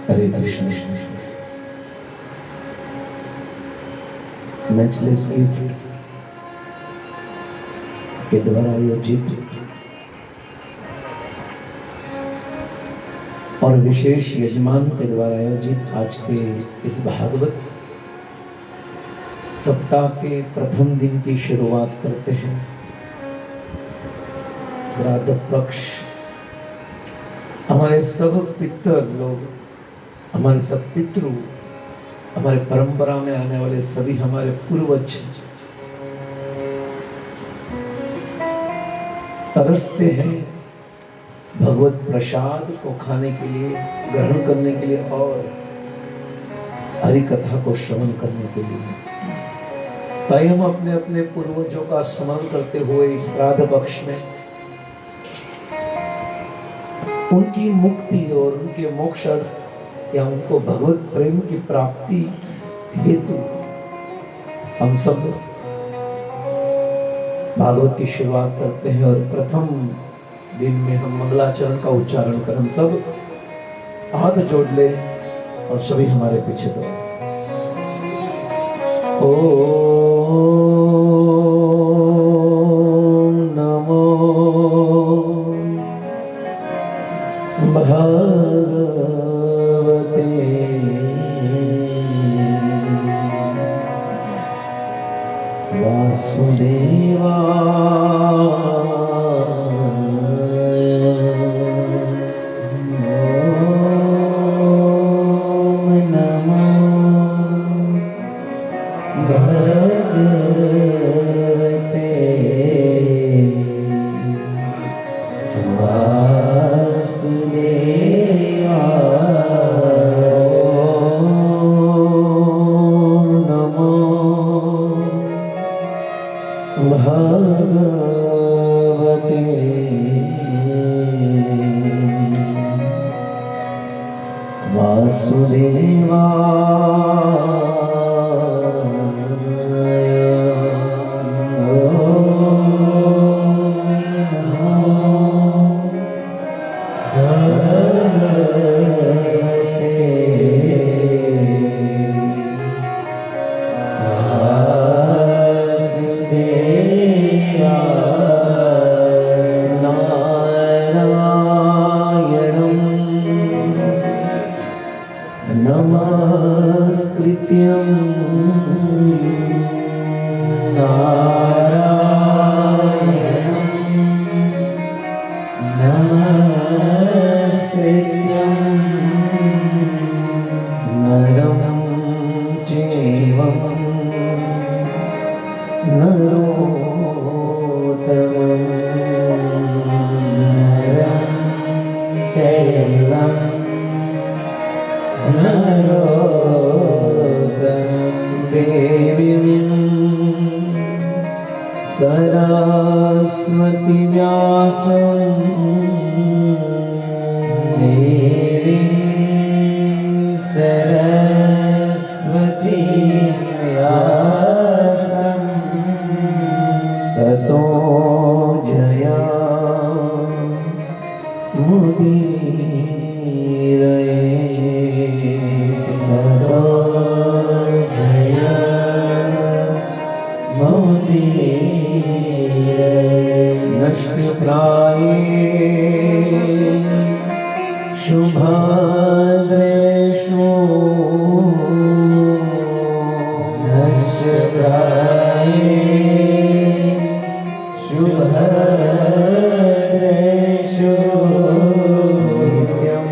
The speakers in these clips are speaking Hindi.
हरे कृष्ण। मैचलेस गीत के द्वारा आयोजित और विशेष यजमान के द्वारा आयोजित आज के इस भागवत सप्ताह के प्रथम दिन की शुरुआत करते हैं। श्राद्ध पक्ष हमारे सब पितर लोग, हमारे सब पितृ, हमारे परंपरा में आने वाले सभी हमारे पूर्वज तरसते हैं भगवत प्रसाद को खाने के लिए, ग्रहण करने के लिए और हरि कथा को श्रवण करने के लिए। ताई हम अपने अपने पूर्वजों का स्मरण करते हुए इस श्राद्ध पक्ष में उनकी मुक्ति और उनके मोक्ष या उनको भगवत प्रेम की प्राप्ति हेतु हम सब भागवत की शुरुआत करते हैं। और प्रथम दिन में हम मंगलाचरण का उच्चारण कर, हम सब हाथ जोड़ ले और सभी हमारे पीछे दो। ओम नमो भगवते सरस्वती व्यासं देवी सरस्वती व्यासं ततो जया मुदीरये ततो जया नष्टप्राये शुभद्रेषु नष्टप्राये शुभद्रेषु नित्यं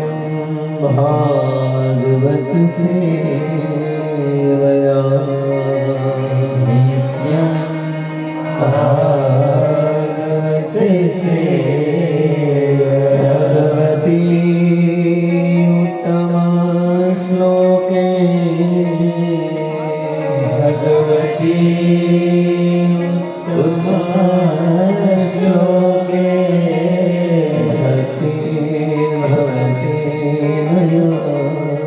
भागवत सेवया भगवती उत्तम श्लोके भगवती उत्तम श्लोके भक्ति भवति नयोष्टके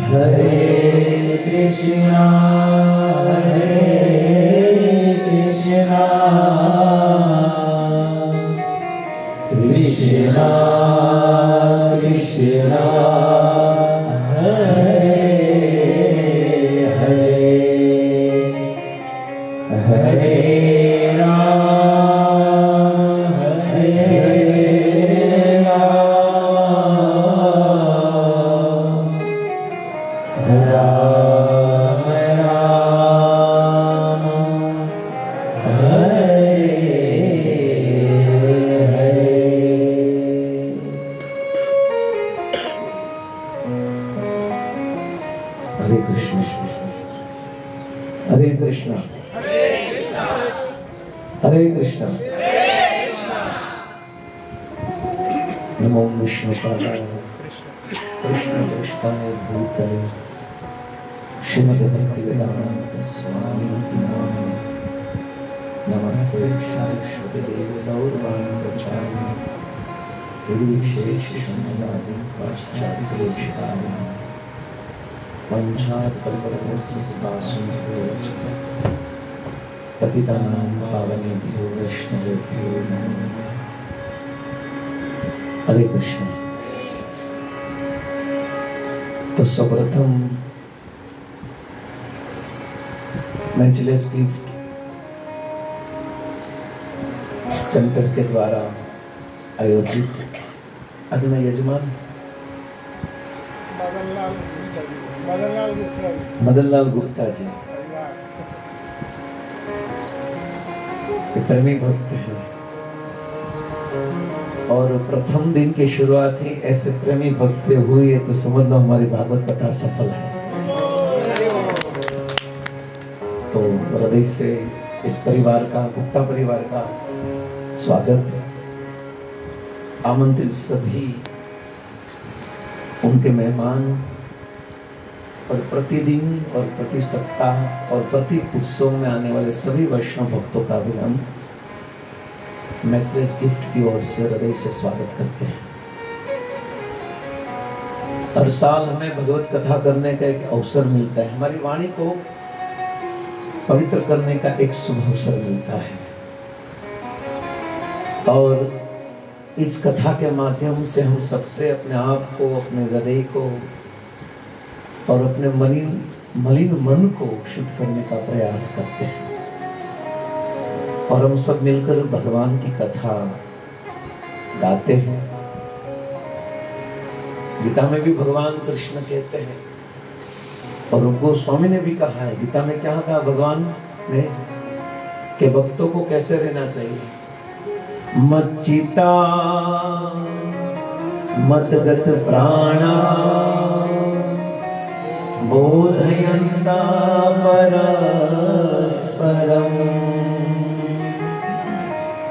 हरे कृष्णा कृष्णा कृष्णा कृष्णा हरे हरे हरे राम राम राम हरे हरे। हरे कृष्ण हरे कृष्ण हरे कृष्ण नमो विष्णुपादाय कृष्ण कृष्णाय भूतले श्रीमद् भक्तिवेदांत स्वामी नामिने नमस्ते सरस्वती देवी गौरवाणी प्रचारिणे निर्विशेष शून्यवादी पाश्चात्य देशकारिणे वंशात् कल्पतरुस्य कृपा सिन्धुभ्यो पतितानां पावनेभ्यो वैष्णवेभ्यो नमो नमः। हरे कृष्ण। तो सर्वप्रथम मैचलेस गिफ्ट सेंटर के द्वारा आयोजित आज मैं यजमान मदनलाल गुप्ता जी प्रेमी भक्त हैं और प्रथम दिन की शुरुआत ही ऐसे प्रेमी भक्त से हुई है तो समझ लो हमारी भागवत कथा सफल है। तो हृदय से इस परिवार का गुप्ता परिवार का स्वागत। आमंत्रित सभी उनके मेहमान और प्रतिदिन और प्रति सप्ताह और प्रति उत्सव में आने वाले सभी वैष्णव भक्तों का भी हम मैचलेस गिफ्ट की ओर से हृदय से स्वागत करते हैं। हर साल हमें भगवत कथा करने का एक अवसर मिलता है, हमारी वाणी को पवित्र करने का एक शुभ अवसर मिलता है और इस कथा के माध्यम से हम सबसे अपने आप को, अपने हृदय को और अपने मलिन मन को शुद्ध करने का प्रयास करते हैं और हम सब मिलकर भगवान की कथा गाते हैं। गीता में भी भगवान कृष्ण कहते हैं और गोस्वामी ने भी कहा है, गीता में क्या कहा भगवान ने कि भक्तों को कैसे रहना चाहिए। मच्चिता मतगत प्राणा बोधयन्ता परस्परं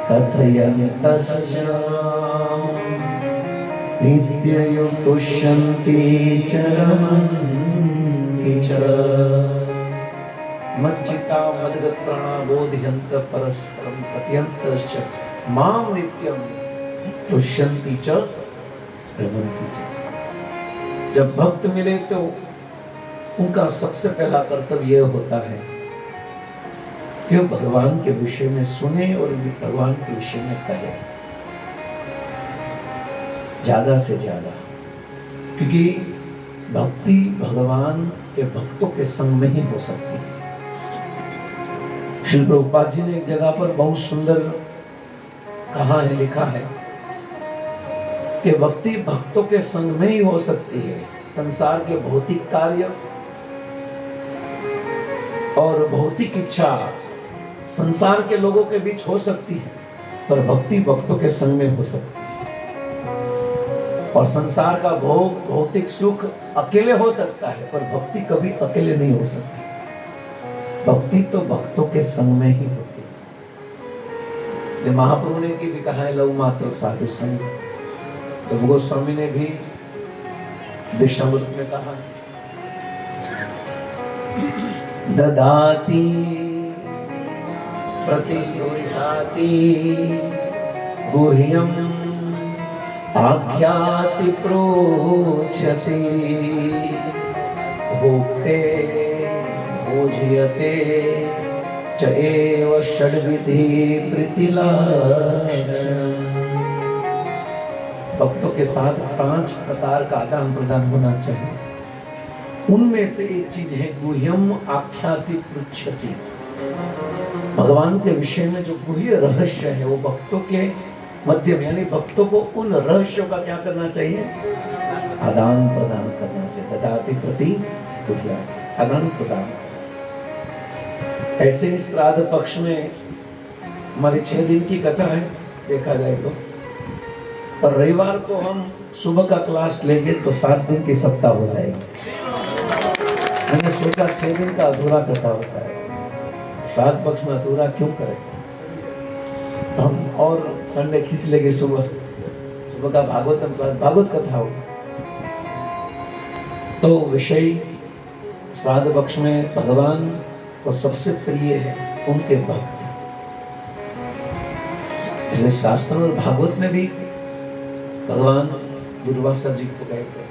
कथयन्तश्च नित्ययुक्तुष्यन्ति च रमन्ति च। मच्चिता मदगत प्राणा बोधयन्त परस्परं कथयन्तश्च मां नित्यं तुष्यन्ति च रमन्ति च। जब भक्त मिले तो उनका सबसे पहला कर्तव्य यह होता है कि वो भगवान के विषय में सुने और भगवान के विषय में कहे ज्यादा से ज्यादा, क्योंकि भक्ति भगवान के भक्तों के संग में ही हो सकती है। श्री प्रभुपाद जी ने एक जगह पर बहुत सुंदर कहा है, लिखा है कि भक्ति भक्तों के संग में ही हो सकती है। संसार के भौतिक कार्य और भौतिक इच्छा संसार के लोगों के बीच हो सकती है, पर भक्ति भक्तों के संग में हो सकती है। और संसार का भोग भौतिक सुख अकेले हो सकता है, पर भक्ति कभी अकेले नहीं हो सकती। भक्ति तो भक्तों के संग में ही होती है। महाप्रभु ने भी कहा है, लव मात्र साधु संग। तो गोस्वामी ने भी दशामृत में कहा है, ददाति प्रतिगृह्णाति गुह्यम् आख्याति प्रोच्यते भोक्ते भोज्यते च एव षड्विधि प्रीतिलक्षणम्। भक्तों के साथ 5 प्रकार का आदान प्रदान होना चाहिए। उनमें से एक चीज है गुह्यम आख्याति पृच्छति। भगवान के विषय में जो गुह्य रहस्य है वो भक्तों के मध्य में, यानी भक्तों को उन रहस्यों का क्या करना चाहिए? आदान प्रदान करना चाहिए। ददाति प्रति गुह्य, आदान प्रदान। ऐसे ही श्राद्ध पक्ष में हमारी 6 दिन की कथा है देखा जाए तो, और रविवार को हम सुबह का क्लास लेंगे तो 7 दिन की सप्ताह हो जाएगी। मैंने सोचा 6 दिन का अधूरा कथा होता है, श्राद्ध पक्ष में अधूरा क्यों करें? तो हम और संडे खींच लेंगे, सुबह का भागवतम क्लास, भागवत कथा होगा। तो विषय श्राद्ध पक्ष में भगवान को सबसे प्रिय है उनके भक्त। इसलिए शास्त्र और भागवत में भी भगवान दुर्वासा जी को कहते हैं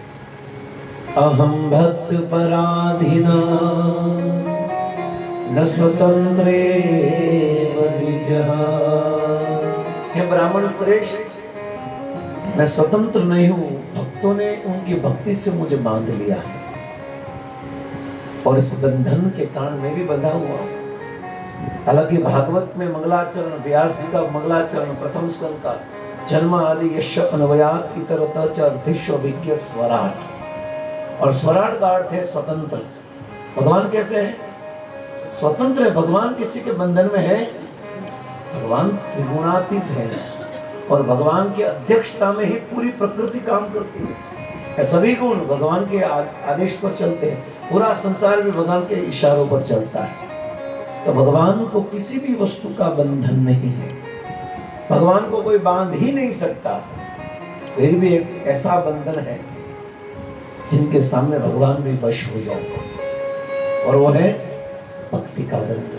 अहम भक्त पराधीना न स्वतंत्रे द्विजः। हे ब्राह्मण श्रेष्ठ, मैं स्वतंत्र नहीं हूं, भक्तों ने उनकी भक्ति से मुझे बांध लिया है और इस बंधन के कारण मैं भी बंधा हुआ हूं। हालांकि भागवत में मंगलाचरण, व्यास जी का मंगलाचरण प्रथम स्कंद का जन्म आदि यश अन्वयात इतरतः च अर्थेषु अभिज्ञ स्वराट, और स्वराट का अर्थ है स्वतंत्र। भगवान कैसे है? स्वतंत्र है। भगवान किसी के बंधन में है? भगवान त्रिगुणातीत है और भगवान की अध्यक्षता में ही पूरी प्रकृति काम करती है। सभी गुण भगवान के आदेश पर चलते हैं, पूरा संसार भी भगवान के इशारों पर चलता है। तो भगवान को किसी भी वस्तु का बंधन नहीं है, भगवान को कोई बांध ही नहीं सकता। फिर भी एक ऐसा बंधन है जिनके सामने भगवान भी वश हो जाए, और वो है भक्ति का बंधन।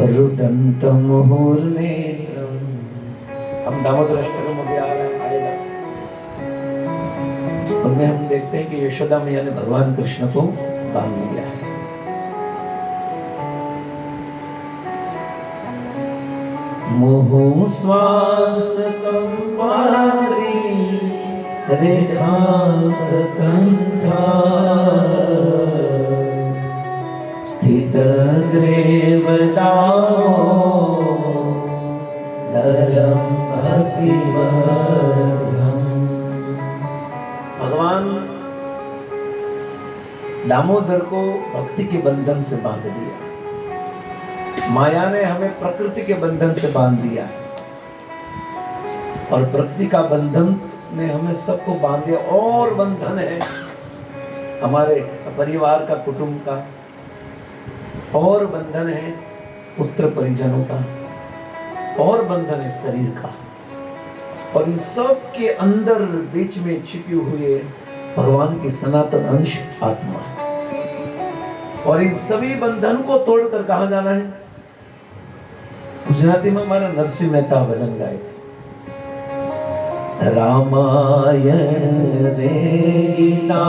रुदंत मुहुर्नेत्रम, हम दामोदर अष्टकम में आएगा, उनमें हम देखते हैं कि यशोदा मैया ने भगवान कृष्ण को बांध लिया है। मोहो श्वास कंपारी रेखांक कंठा स्थित द्रेवदाओ धर्म भक्तिवर्धन। भगवान दामोदर को भक्ति के बंधन से बांध दिया, माया ने हमें प्रकृति के बंधन से बांध दिया है, और प्रकृति का बंधन ने हमें सबको बांध दिया। और बंधन है हमारे परिवार का, कुटुंब का, और बंधन है पुत्र परिजनों का, और बंधन है शरीर का, और इन सब के अंदर बीच में छिपी हुई भगवान की सनातन अंश आत्मा। और इन सभी बंधन को तोड़कर कहां जाना है? गुजराती में हमारा नरसिंह मेहता भजन गाए थे, रामायण रे गीतारी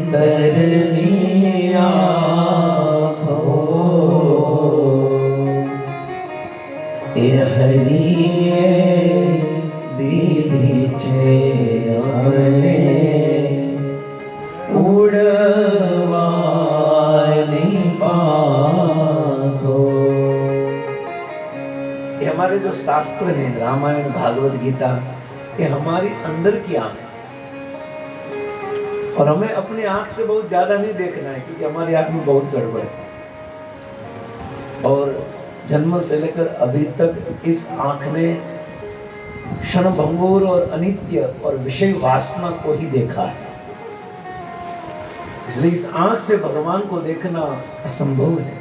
अंतरनिया हो, ए हरिये दीदी छे आने उड़वानी पाखो। ये हमारे जो शास्त्र हैं, रामायण, भागवत गीता, ये हमारी अंदर की आंख है, और हमें अपनी आंख से बहुत ज्यादा नहीं देखना है, क्योंकि हमारी आंख में बहुत गड़बड़ है। और जन्म से लेकर अभी तक इस आंख ने क्षणभंगुर और अनित्य और विषय वासना को ही देखा है। इसलिए इस आंख से भगवान को देखना असंभव है।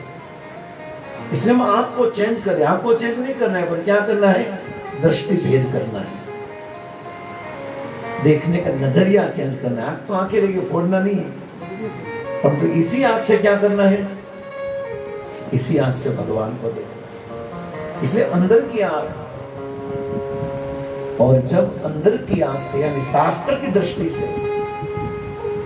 इसलिए हम आंख को चेंज करें। आंख को चेंज नहीं करना है, पर क्या करना है? दृष्टि भेद करना है, देखने का नजरिया चेंज करना है। आंख तो आंखें रहेगी, फोड़ना नहीं है। परंतु इसी आंख से क्या करना है? इसी आंख से भगवान को देखना। इसलिए अंदर की आंख, और जब अंदर की आंख से यानी शास्त्र की दृष्टि से,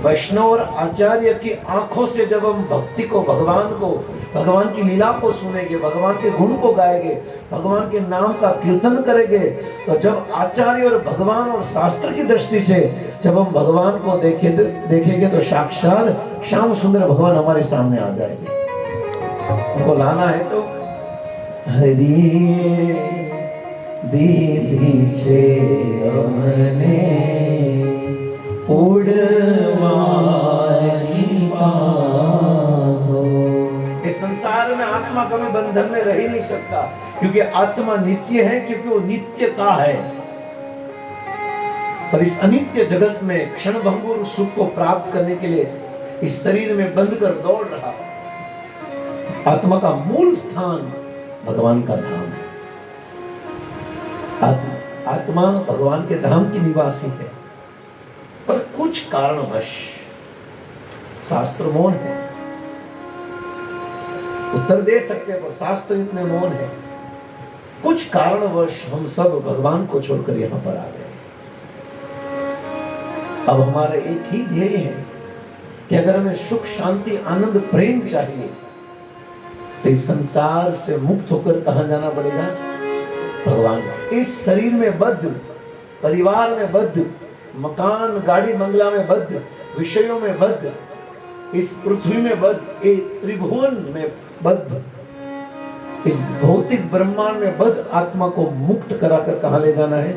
वैष्णव और आचार्य की आंखों से जब हम भक्ति को, भगवान की लीला को सुनेंगे, भगवान के गुण को गाएंगे, भगवान के नाम का कीर्तन करेंगे, तो जब आचार्य और भगवान और शास्त्र की दृष्टि से जब हम भगवान को देखेंगे तो साक्षात श्याम सुंदर भगवान हमारे सामने आ जाएंगे। उनको लाना है तो हरि दीदी छे अमने उड़वानी पाहो। इस संसार में आत्मा कभी बंधन में रह ही नहीं सकता, क्योंकि आत्मा नित्य है, क्योंकि वो नित्य का है। पर इस अनित्य जगत में क्षणभंगुर सुख को प्राप्त करने के लिए इस शरीर में बंध कर दौड़ रहा। आत्मा का मूल स्थान भगवान का धाम है। आत्मा भगवान के धाम की निवासी है, पर कुछ कारणवश शास्त्र मौन है। उत्तर दे सकते हैं पर शास्त्र इतने मौन है। कुछ कारणवश हम सब भगवान को छोड़कर यहां पर आ गए। अब हमारा एक ही ध्येय है कि अगर हमें सुख, शांति, आनंद, प्रेम चाहिए तो इस संसार से मुक्त होकर कहां जाना पड़ेगा? भगवान। इस शरीर में बद्ध, परिवार में बद्ध, मकान, गाड़ी, बंगला में बद्ध, विषयों में बद्ध, इस पृथ्वी में बद्ध, एक त्रिभुवन में बद्ध, इस भौतिक ब्रह्मांड में बद्ध आत्मा को मुक्त कराकर कहां ले जाना है?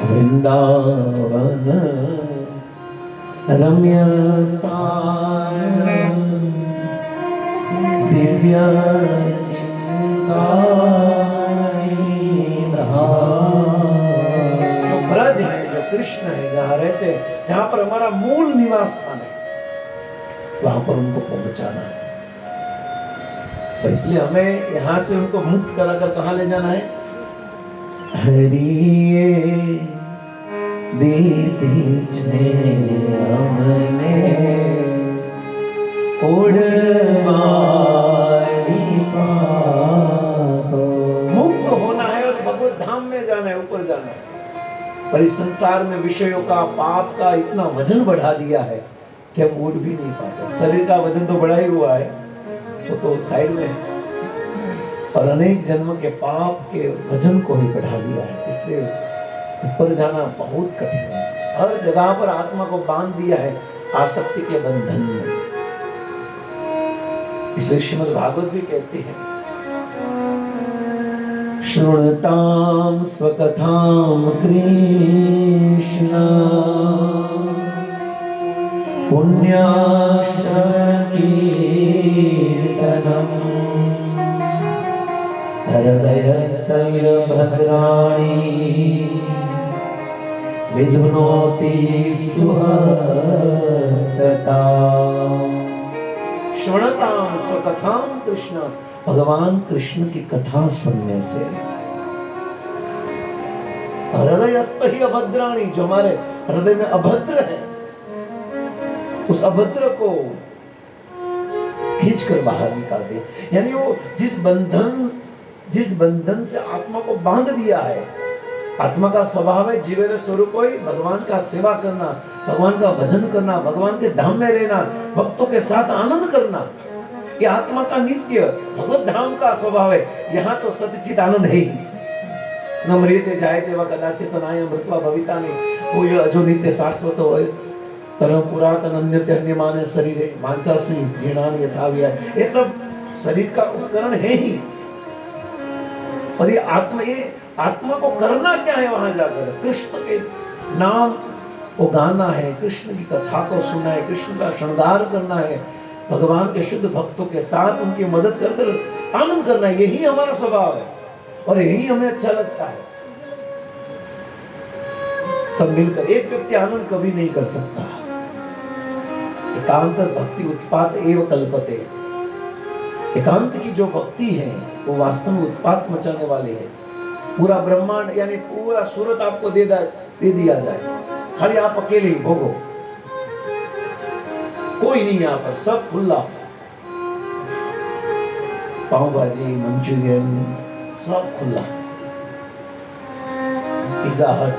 वृंदावन रम्य स्थान दिव्य जो ब्रज है, जो कृष्ण है, जहां रहते हैं, जहां पर हमारा मूल निवास स्थान है, वहां पर उनको पहुंचाना है। तो इसलिए हमें यहां से उनको मुक्त कराकर कहां ले जाना है? हरिये दीदी छे हमने उड़वानी पाहो। मुक्त होना है और भगवत धाम में जाना है, ऊपर जाना है। पर इस संसार में विषयों का, पाप का इतना वजन बढ़ा दिया है कि हम उड़ भी नहीं पाते। शरीर का वजन तो बढ़ा ही हुआ है, वो तो साइड में है, और अनेक जन्म के पाप के वजन को भी बढ़ा दिया है। इसलिए ऊपर जाना बहुत कठिन है। हर जगह पर आत्मा को बांध दिया है आसक्ति के बंधन में। इसलिए श्रीमद् भागवत भी कहते हैं, शृणुतां स्वकथां कृष्ण पुण्याश्रकीर्तनम् हृदयस्थैर्भद्राणि विधुनोति सुहसता। श्रवणतां स्वकथां कृष्ण, भगवान कृष्ण की कथा सुनने से। हृदयस्थ ही अभद्राणि, जो हमारे हृदय में अभद्र है, उस अभद्र को खींचकर बाहर निकाल दे। यानी वो जिस बंधन से आत्मा को बांध दिया है, आत्मा का स्वभाव है जीवेर स्वरूप ही भगवान का सेवा करना, भगवान का भजन करना, भगवान के धाम में रहना, भक्तों के साथ आनंद करना। ये आत्मा का नित्य भगवत धाम का स्वभाव है। यहाँ तो सच्चित आनंद है ही। न मृते जायते व कदाचित नाय मृत्वा भविता नहीं। वो जो नित्य शाश्वत हो, तरह पुरातन अन्यते अन्यमाने शरीर मांसासी जीर्णानि यथा व्यय, ये सब शरीर का उपकरण है ही। और ये आत्मा को करना क्या है? वहां जाकर कृष्ण के नाम को गाना है, कृष्ण की कथा को सुनना है, कृष्ण का श्रृंगार करना है, भगवान के शुद्ध भक्तों के साथ उनकी मदद कर आनंद करना है। यही हमारा स्वभाव है और यही हमें अच्छा लगता है। सब मिलकर, एक व्यक्ति आनंद कभी नहीं कर सकता। एकांत भक्ति उत्पात एव कल्पते। एकांत की जो भक्ति है वो वास्तव में उत्पात मचाने वाली है। पूरा ब्रह्मांड यानी पूरा सूरत आपको दे दिया जाए, खाली आप अकेले ही भोगो। कोई नहीं यहाँ पर, सब खुला। पाव भाजी, मंचूरियन सब खुला। पिज्जा हट,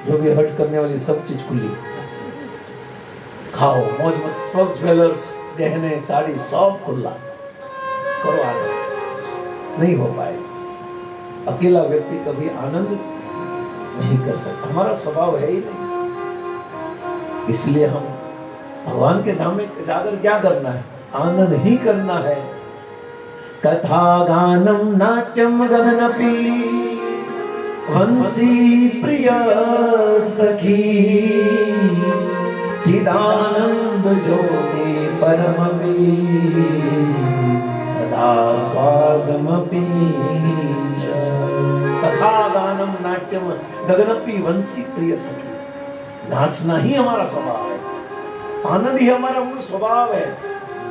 जो भी हट करने वाली सब चीज खुली। खाओ मौज मस्त, सब ज्वेलर्स, गहने, साड़ी सब खुला। करो आनंद। नहीं हो पाएगा। अकेला व्यक्ति कभी आनंद नहीं कर सकता, हमारा स्वभाव है ही नहीं। इसलिए हम भगवान के धाम में जाकर क्या करना है? आनंद ही करना है। कथा गानम नाट्यम गगनपि वंशी प्रिय सखी चिदानंद ज्योति परमपि तथा स्वागमपि च। कथा गानम नाट्यम गगनपि वंशी प्रिय सखी। नाचना ही हमारा स्वभाव है, आनंद ही हमारा मूल स्वभाव है।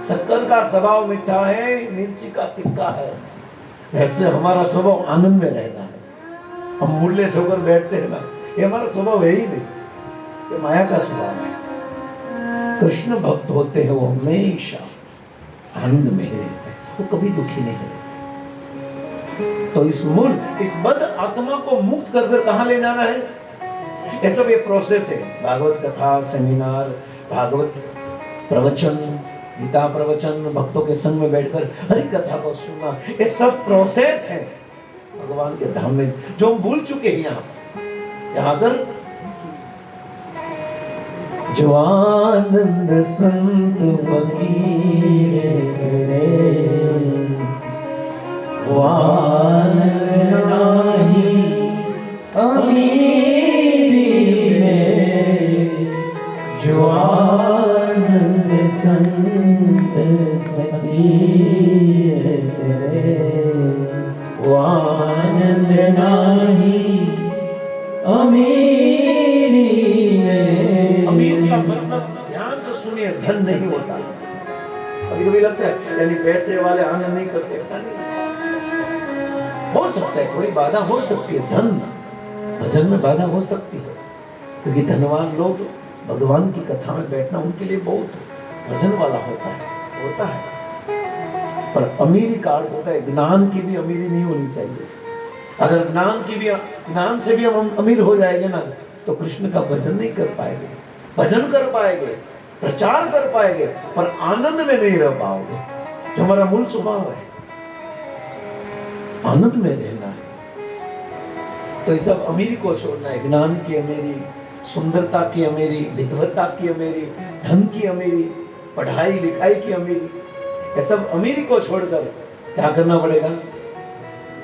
शक्कर का स्वभाव मीठा है, मिर्ची का तिक्का है। ऐसे हमारा स्वभाव आनंद में रहना है। हम मूल्य से होकर बैठते हैं ना, ये हमारा स्वभाव है ही नहीं, ये माया का स्वभाव है। कृष्ण भक्त होते हैं वो हमेशा आनंद में ही रहते हैं, वो कभी दुखी नहीं रहते। तो इस बद्ध आत्मा को मुक्त कर कर कहां ले जाना है? ये सब ये प्रोसेस है। भागवत कथा, सेमिनार, भागवत प्रवचन, गीता प्रवचन, भक्तों के संग में बैठकर हरि कथा को सुनना, ये सब प्रोसेस है भगवान के धाम में, जो हम भूल चुके हैं। यहाँ कर जो आनंद संत फकीर वो आनंद नाही अमीरी में, जो आनंद संत फकीर वो आनंद नाही अमीरी में। अमीर का मतलब ध्यान से सुनिए, धन नहीं होता। कभी कभी लगता है यानी पैसे वाले आनंद नहीं कर सकते, ऐसा नहीं हो सकता है। कोई बाधा हो सकती है, धन भजन में बाधा हो सकती है, क्योंकि धनवान लोग भगवान की कथा में बैठना उनके लिए बहुत भजन वाला होता है। पर अमीरी का अर्थ होता है ज्ञान की भी अमीरी नहीं होनी चाहिए। अगर ज्ञान से भी हम अमीर हो जाएंगे ना, तो कृष्ण का भजन नहीं कर पाएंगे। भजन कर पाएंगे, प्रचार कर पाएंगे, पर आनंद में नहीं रह पाओगे, जो हमारा मूल स्वभाव है। आनंद में रहना है। तो ये सब अमीरी को छोड़ना है। ज्ञान की अमीरी, सुंदरता की अमीरी, विद्वता की अमीरी, धन की अमीरी, पढ़ाई लिखाई की अमीरी, ये सब अमीरी को छोड़कर क्या करना पड़ेगा?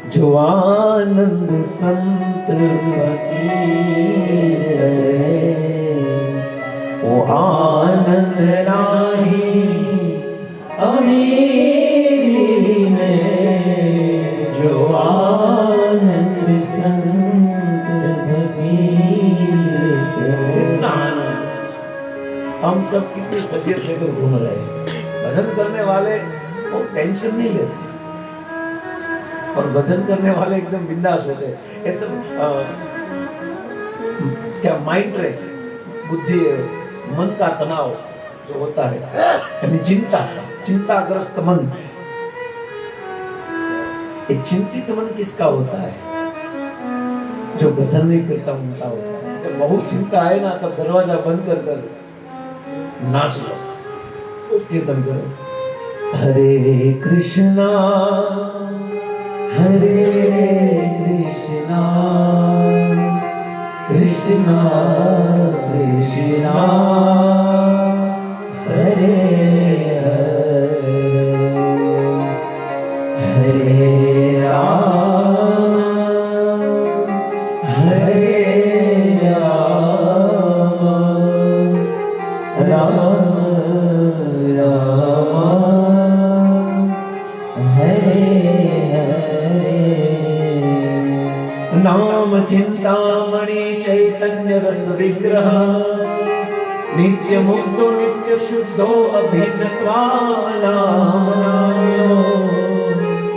जो आनंद संत फकीर वो आनंद नाही अमीरी में, जो आनंद संत फकीर। इतना आनंद हम सब कितनी फजीयत लेकर घूम रहे हैं। भजन करने वाले वो टेंशन नहीं लेते, और भजन करने वाले एकदम बिंदास होते हैं। ऐसे क्या माइंड स्ट्रेस, बुद्धि, मन का तनाव जो होता है, यानी चिंताग्रस्त मन। एक चिंतित मन किसका होता है? जो भजन नहीं करता उनका होता है। जब बहुत चिंता आए ना, तब दरवाजा बंद कर नाच लो, कीर्तन करो, हरे कृष्णा हरे कृष्णा कृष्णा कृष्णा हरे हरे, हरे राम हरे राम राम नाम चिंतामणि चैतन्य रस विग्रह नित्य मुक्तो नित्य शुद्धो अभिन्नत्वाना।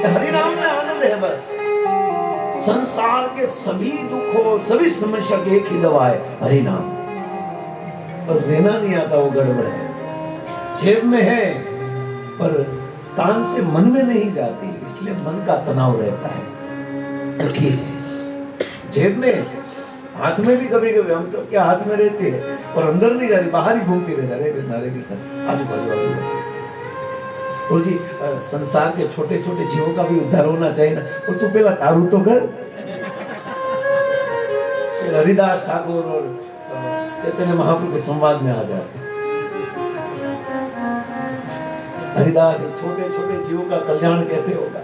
हरि नाम में आनंद है। बस संसार के सभी दुखों, सभी समस्या की एक ही दवा है, हरि नाम। पर देना नहीं आता, वो गड़बड़ है। जेब में है पर कान से मन में नहीं जाती, इसलिए मन का तनाव रहता है। दुखी है। जेब में, हाथ में भी कभी कभी हम सब के हाथ में रहती है और अंदर नहीं जाती, बाहर ही घूमती रहती है। हरे कृष्ण आजू बाजू आजू बाजू। तो जी संसार के छोटे छोटे जीवों का भी उद्धार होना चाहिए ना, और तू पहला तारू तो कर। फिर हरिदास ठाकुर और चैतन्य महाप्रभु के संवाद में आ जाते। हरिदास छोटे छोटे जीवों का कल्याण कैसे होगा?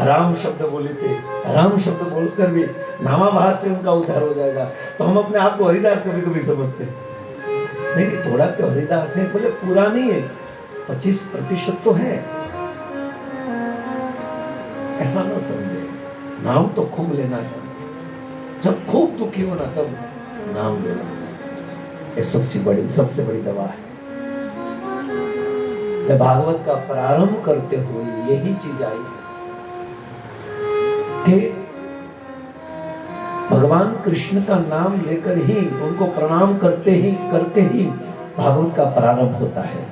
राम शब्द बोले थे, राम शब्द बोलकर भी नामाभास से उनका उद्धार हो जाएगा। तो हम अपने आप को हरिदास कभी कभी समझते हैं। नहीं, थोड़ा तो हरिदास है, बोले पूरा नहीं है, 25% तो है। ऐसा ना समझे, नाम तो खूब लेना है। जब खूब दुखी होना तब नाम लेना, ये सबसे बड़ी दवा है। जब भागवत का प्रारंभ करते हुए यही चीज आई है कि भगवान कृष्ण का नाम लेकर ही, उनको प्रणाम करते ही भागवत का प्रारंभ होता है।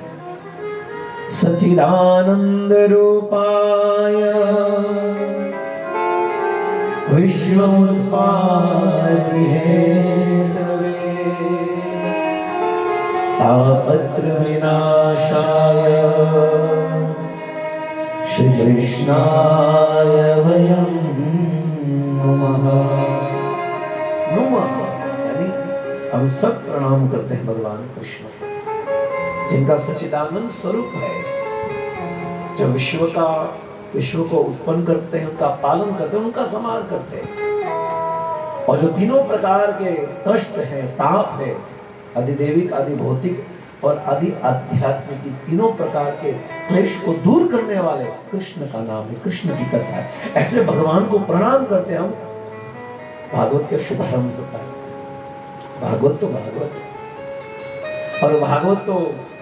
सच्चिदानंद रूपाय विश्वोत्पादिहेतवे तापत्र विनाशाय श्री कृष्णाय वयं नमः। यानी हम सब प्रणाम करते हैं भगवान कृष्ण को, जिनका सच्चिदानंद स्वरूप है, जो विश्व को उत्पन्न करते हैं, उनका पालन करते हैं, उनका संहार करते हैं। और जो तीनों प्रकार के कष्ट है, ताप है, अधिदैविक, आदि भौतिक और आदि आध्यात्मिक, तीनों प्रकार के क्लेश को दूर करने वाले कृष्ण का नाम है, कृष्ण की कथा है। ऐसे भगवान को प्रणाम करते हम, भागवत के शुभारंभ होता है। भागवत तो भागवत, और भागवत तो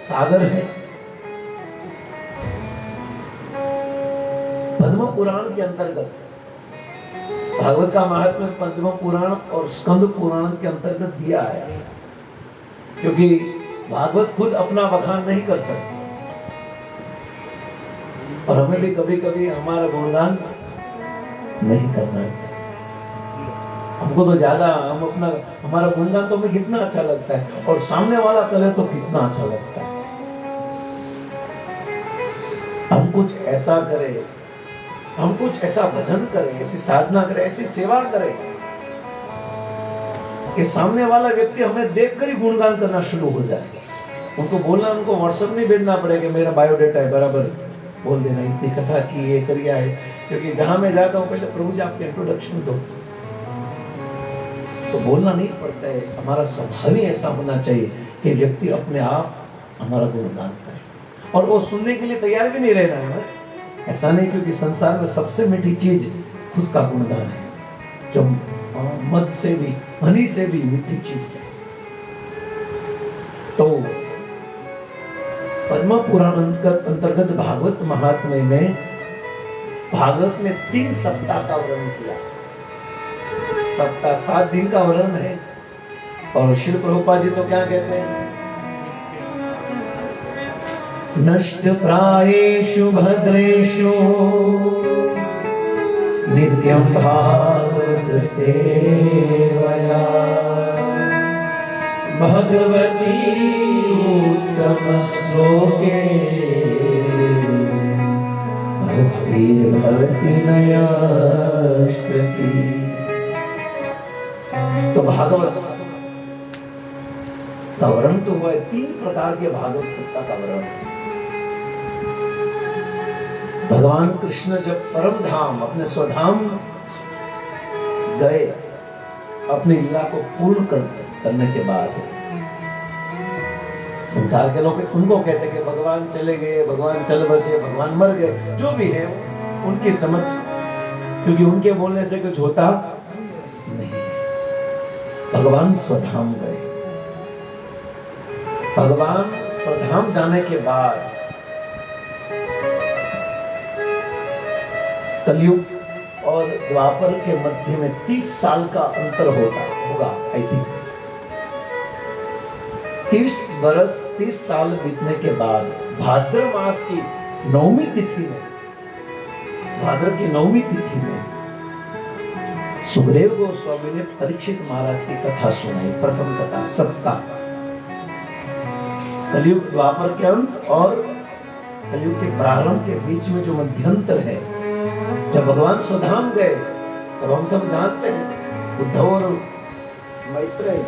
सागर है। पद्म पुराण के अंतर्गत भागवत का महात्म्य पद्म पुराण और स्कंद पुराण के अंतर्गत दिया है, क्योंकि भागवत खुद अपना बखान नहीं कर सकती, और हमें भी कभी कभी हमारा गुणगान नहीं करना चाहिए। हमको तो ज्यादा, हमारा गुणगान तो हमें कितना अच्छा लगता है, और सामने वाला करे तो कितना अच्छा लगता है। हम कुछ ऐसा करें, हम कुछ ऐसा भजन करें, ऐसी साधना करें, ऐसी सेवा करें कि सामने वाला व्यक्ति हमें देखकर ही गुणगान करना शुरू हो जाए। उनको बोलना, उनको व्हाट्सएप नहीं भेजना पड़ेगा, मेरा बायोडेटा है, बराबर बोल देना इतनी कथा की, ये करिया है। क्योंकि जहां मैं जाता हूं पहले प्रभु जी आपके इंट्रोडक्शन दो, तो बोलना नहीं पड़ता है। हमारा स्वभाव ही ऐसा होना चाहिए कि व्यक्ति अपने आप हमारा गुणगान करे, और वो सुनने के लिए तैयार भी नहीं रहना है। ऐसा नहीं, क्योंकि संसार में सबसे मीठी चीज खुद का गुणगान है, जो मद से भी, हनी से भी मीठी चीज है। तो पद्म पुराण अंतर्गत भागवत महात्म्य में भागवत में 3 सप्ताह का वर्णन किया। सप्ताह 7 दिन का वर्णन है, और श्री प्रभुपाद जी तो क्या कहते हैं, नष्ट प्रायेषु भद्रेषु नित्यं भागवत सेवया भगवती उत्तम श्लोके भक्तिर्भवति नयास्तुति। तो भागवत का वर्णन तो हुआ है, 3 प्रकार के भागवत सत्ता का वर्णन। भगवान कृष्ण जब परम धाम, अपने स्वधाम गए, अपनी लीला को पूर्ण करने के बाद, संसार के लोग उनको कहते कि भगवान चले गए, भगवान चल बसे, भगवान मर गए, जो भी है उनकी समझ, क्योंकि उनके बोलने से कुछ होता नहीं। भगवान स्वधाम गए। भगवान स्वधाम जाने के बाद कलयुग और द्वापर के मध्य में 30 साल का अंतर होगा, आई थिंक। 30 साल बीतने के बाद भाद्र मास की 9वीं तिथि में, भाद्र की 9वीं तिथि में सुखदेव गोस्वामी ने परीक्षित महाराज की कथा सुनाई। प्रथम कथा सप्ताह, कलयुग द्वापर के अंत और कलयुग के प्रारंभ के बीच में जो मध्यंतर है, जब भगवान स्वधाम गए तब हम सब जानते हैं उद्धव और मैत्रेय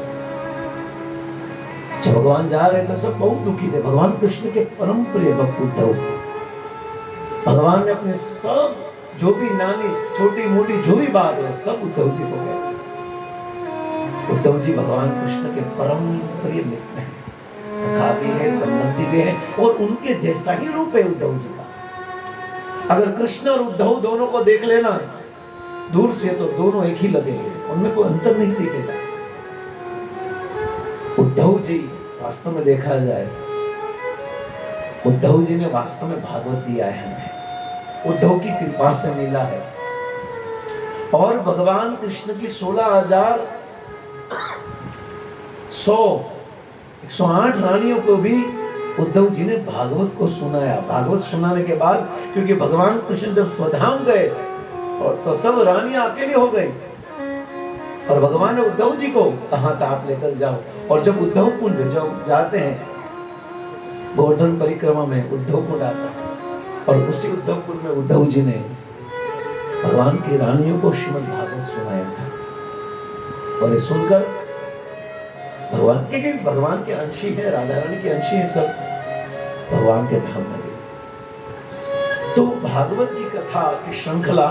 जब भगवान जा रहे थे सब बहुत दुखी थे। भगवान कृष्ण के परम प्रिय भक्त उद्धव, भगवान ने अपने सब जो भी नानी छोटी मोटी जो भी बात है सब उद्धव जी को कहते। उद्धव जी भगवान कृष्ण के परम प्रिय मित्र हैं, सखा भी है, संबंधी भी है और उनके जैसा ही रूप है उद्धव जी का। अगर कृष्ण और उद्धव दोनों को देख लेना दूर से तो दोनों एक ही लगेंगे, उनमें कोई अंतर नहीं दिखेगा। उद्धव जी वास्तव में देखा जाए, उद्धव जी ने वास्तव में भागवत दिया है हमें, उद्धव की कृपा से मिला है। और भगवान कृष्ण की 108 रानियों को भी उद्धव जी ने भागवत को सुनाया। भागवत सुनाने के बाद, क्योंकि भगवान कृष्ण जब स्वधाम गए और तो सब रानियां अकेली हो गई और भगवान ने उद्धव जी को कहा था आप लेकर जाओ। और जब उद्धव कुंड जब जाते हैं गोवर्धन परिक्रमा में उद्धव कुंड आता है और उसी उद्धव कुंड में उद्धव जी ने भगवान की रानियों को श्रीमद् भागवत सुनाया था। और ये सुनकर भगवान के अंशी है, राधा रानी के अंशी है, सब भगवान के धाम में गए। तो भागवत की कथा की श्रृंखला,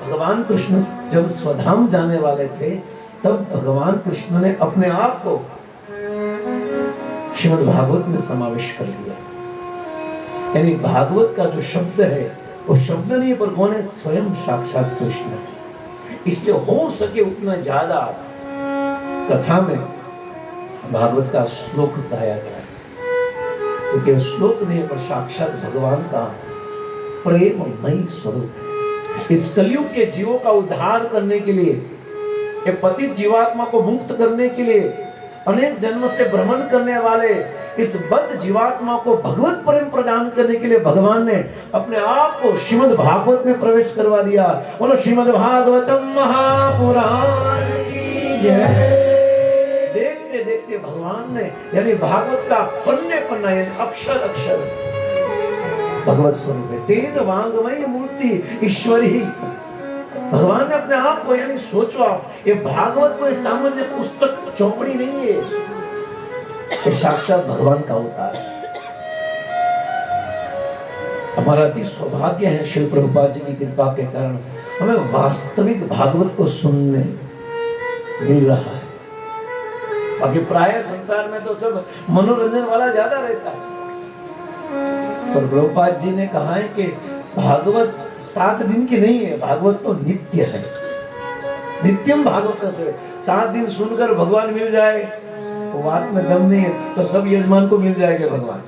भगवान कृष्ण जब स्वधाम जाने वाले थे तब भगवान कृष्ण ने अपने आप को श्रीमद् भागवत में समावेश कर दिया। यानी भागवत का जो शब्द है वो शब्द नहीं पर कौन है? स्वयं साक्षात कृष्ण। इसलिए हो सके उतना ज्यादा कथा में भागवत का श्लोक गाया जाए, क्योंकि श्लोक नहीं पर साक्षात भगवान का प्रेममयी स्वरूप। इस कलयुग के जीवों का उद्धार करने के लिए, पतित जीवात्मा को मुक्त करने के लिए, अनेक जन्म से भ्रमण करने वाले इस बद्ध जीवात्मा को भगवत प्रेम प्रदान करने के लिए भगवान ने अपने आप को श्रीमद् भागवत में प्रवेश करवा दिया। बोलो श्रीमद् भागवतम महापुराण की जय। देखते देखते भगवान ने यानी भागवत का पन्ने पन्ना अक्षर अक्षर भगवत स्वरूप है। तेन वांगमय मूर्ति ईश्वरी। भगवान ने अपने आप को यानी सोचो आप, ये भागवत कोई सामान्य पुस्तक चौपड़ी नहीं है, ये साक्षात भगवान का अवतार है। हमारा अति सौभाग्य है श्री प्रभुपाद जी की कृपा के कारण हमें वास्तविक भागवत को सुनने मिल रहा है। बाकी प्राय संसार में तो सब मनोरंजन वाला ज्यादा रहता है, पर प्रभुपाद जी ने कहा है कि भागवत 7 दिन की नहीं है, भागवत तो नित्य है। नित्यम भागवत से 7 दिन सुनकर भगवान मिल जाए वो बात में दम नहीं है, तो सब यजमान को मिल जाएंगे भगवान।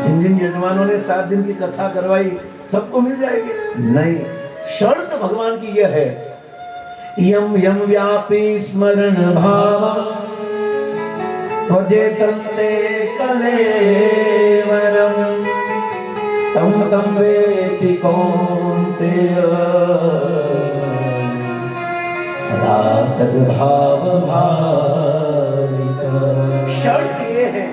जिन जिन यजमानों ने 7 दिन की कथा करवाई सबको मिल जाएंगे? नहीं, शर्त भगवान की यह है, यम यम व्यापी स्मरण भावा त्वजे तन्ते कलेवरम तम तम वेति कौन्तेय सदा तद्भाव भाविता। शर्त ये है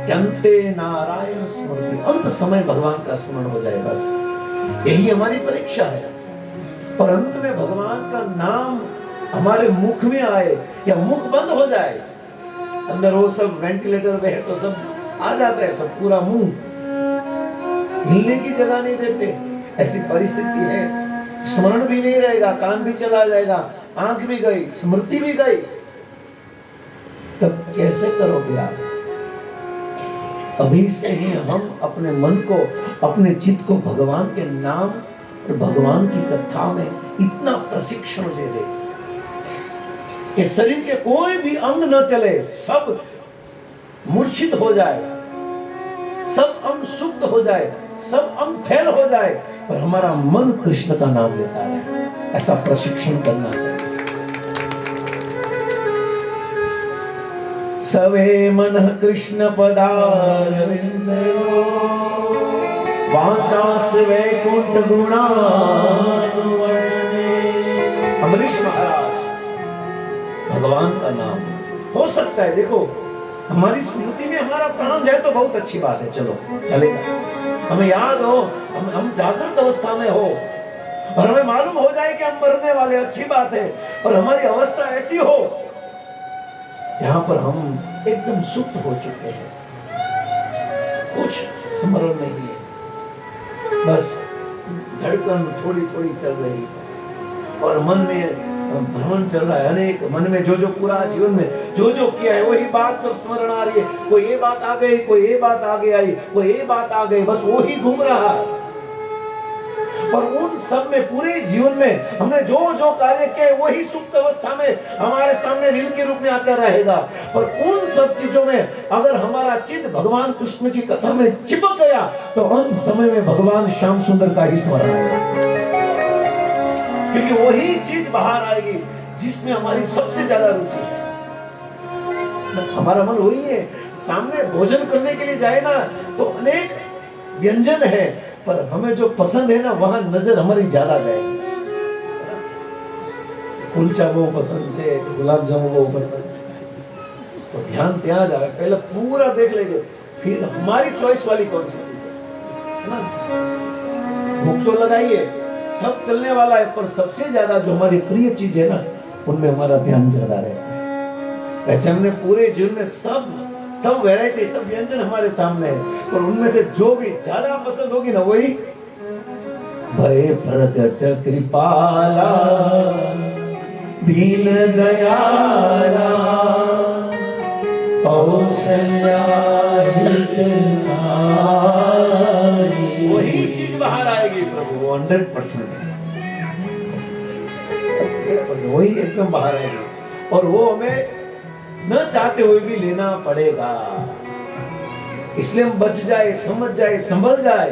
कि अंते नारायण स्मृति, अंत समय भगवान का स्मरण हो जाए, बस यही हमारी परीक्षा है। पर अंत में भगवान का नाम हमारे मुख में आए या मुख बंद हो जाए, अंदर वो सब वेंटिलेटर पे है तो सब आ जाता है, सब पूरा मुंह हिलने की जगह नहीं देते, ऐसी परिस्थिति है। स्मरण भी नहीं रहेगा, कान भी चला जाएगा, आंख भी गई, स्मृति भी गई, तब कैसे करोगे आप? अभी से ही हम अपने मन को, अपने चित्त को भगवान के नाम और भगवान की कथा में इतना प्रशिक्षण दे दे कि शरीर के कोई भी अंग न चले, सब मूर्छित हो जाए, सब अंग सुप्त हो जाए, सब अंग फेल हो जाए, पर हमारा मन कृष्ण का नाम लेता है। ऐसा प्रशिक्षण करना चाहिए। सवे मन कृष्ण पदारविंदयो वाचास वैकुंठ गुणानुवर्णने। अमरीश महाराज, भगवान का नाम हो सकता है, देखो हमारी स्मृति में हमारा प्राण जाए तो बहुत अच्छी बात है, चलो चलेगा, हमें याद हो, हम जागृत अवस्था में हो और हमें मालूम हो जाए कि हम मरने वाले, अच्छी बात है। और हमारी अवस्था ऐसी हो जहां पर हम एकदम सुप्त हो चुके हैं, कुछ स्मरण नहीं है, बस धड़कन थोड़ी थोड़ी चल रही है और मन में भ्रमण चल रहा है अनेक, मन में जो जो पूरा जीवन में जो जो किया है वही बात सब स्मरण आ रही है। कोई ये बात आ गई, कोई ये बात आगे आई, कोई ये बात आ गई, बस वो ही घूम रहा है। और उन सब में पूरे जीवन में हमने जो जो कार्य किए वही सुप्त अवस्था में हमारे सामने रील के रूप में आता रहेगा। और उन सब चीजों में अगर हमारा चित्त भगवान कृष्ण की कथा में चिपक गया तो अंत समय में भगवान श्याम सुंदर का ही स्मरण आएगा, क्योंकि वही चीज बाहर आएगी जिसमें हमारी सबसे ज्यादा रुचि है। हमारा मन वही है, सामने भोजन करने के लिए जाए ना तो अनेक व्यंजन है, पर हमें जो पसंद है ना वहां नजर हमारी ज्यादा जाएगी। कुलचा वो पसंद है, गुलाब जामुन वो पसंद है, तो ध्यान ત્યાં जाए, पहले पूरा देख लेंगे फिर हमारी चॉइस वाली कौन सी चीज है ना। भूख तो लगाइए, सब चलने वाला है, पर सबसे ज्यादा जो हमारी प्रिय चीज है ना उनमें हमारा ध्यान ज्यादा रहता है। वैसे हमने पूरे जीवन में सब वैरायटी, सब व्यंजन हमारे सामने है, और उनमें से जो भी ज्यादा पसंद होगी ना वही भय प्रगट कृपाला दीन दयाला वही चीज बाहर आएगी प्रभु, 100% वही एकदम बाहर आएगी, और वो हमें न चाहते हुए भी लेना पड़ेगा। इसलिए हम बच जाए, समझ जाए, संभल जाए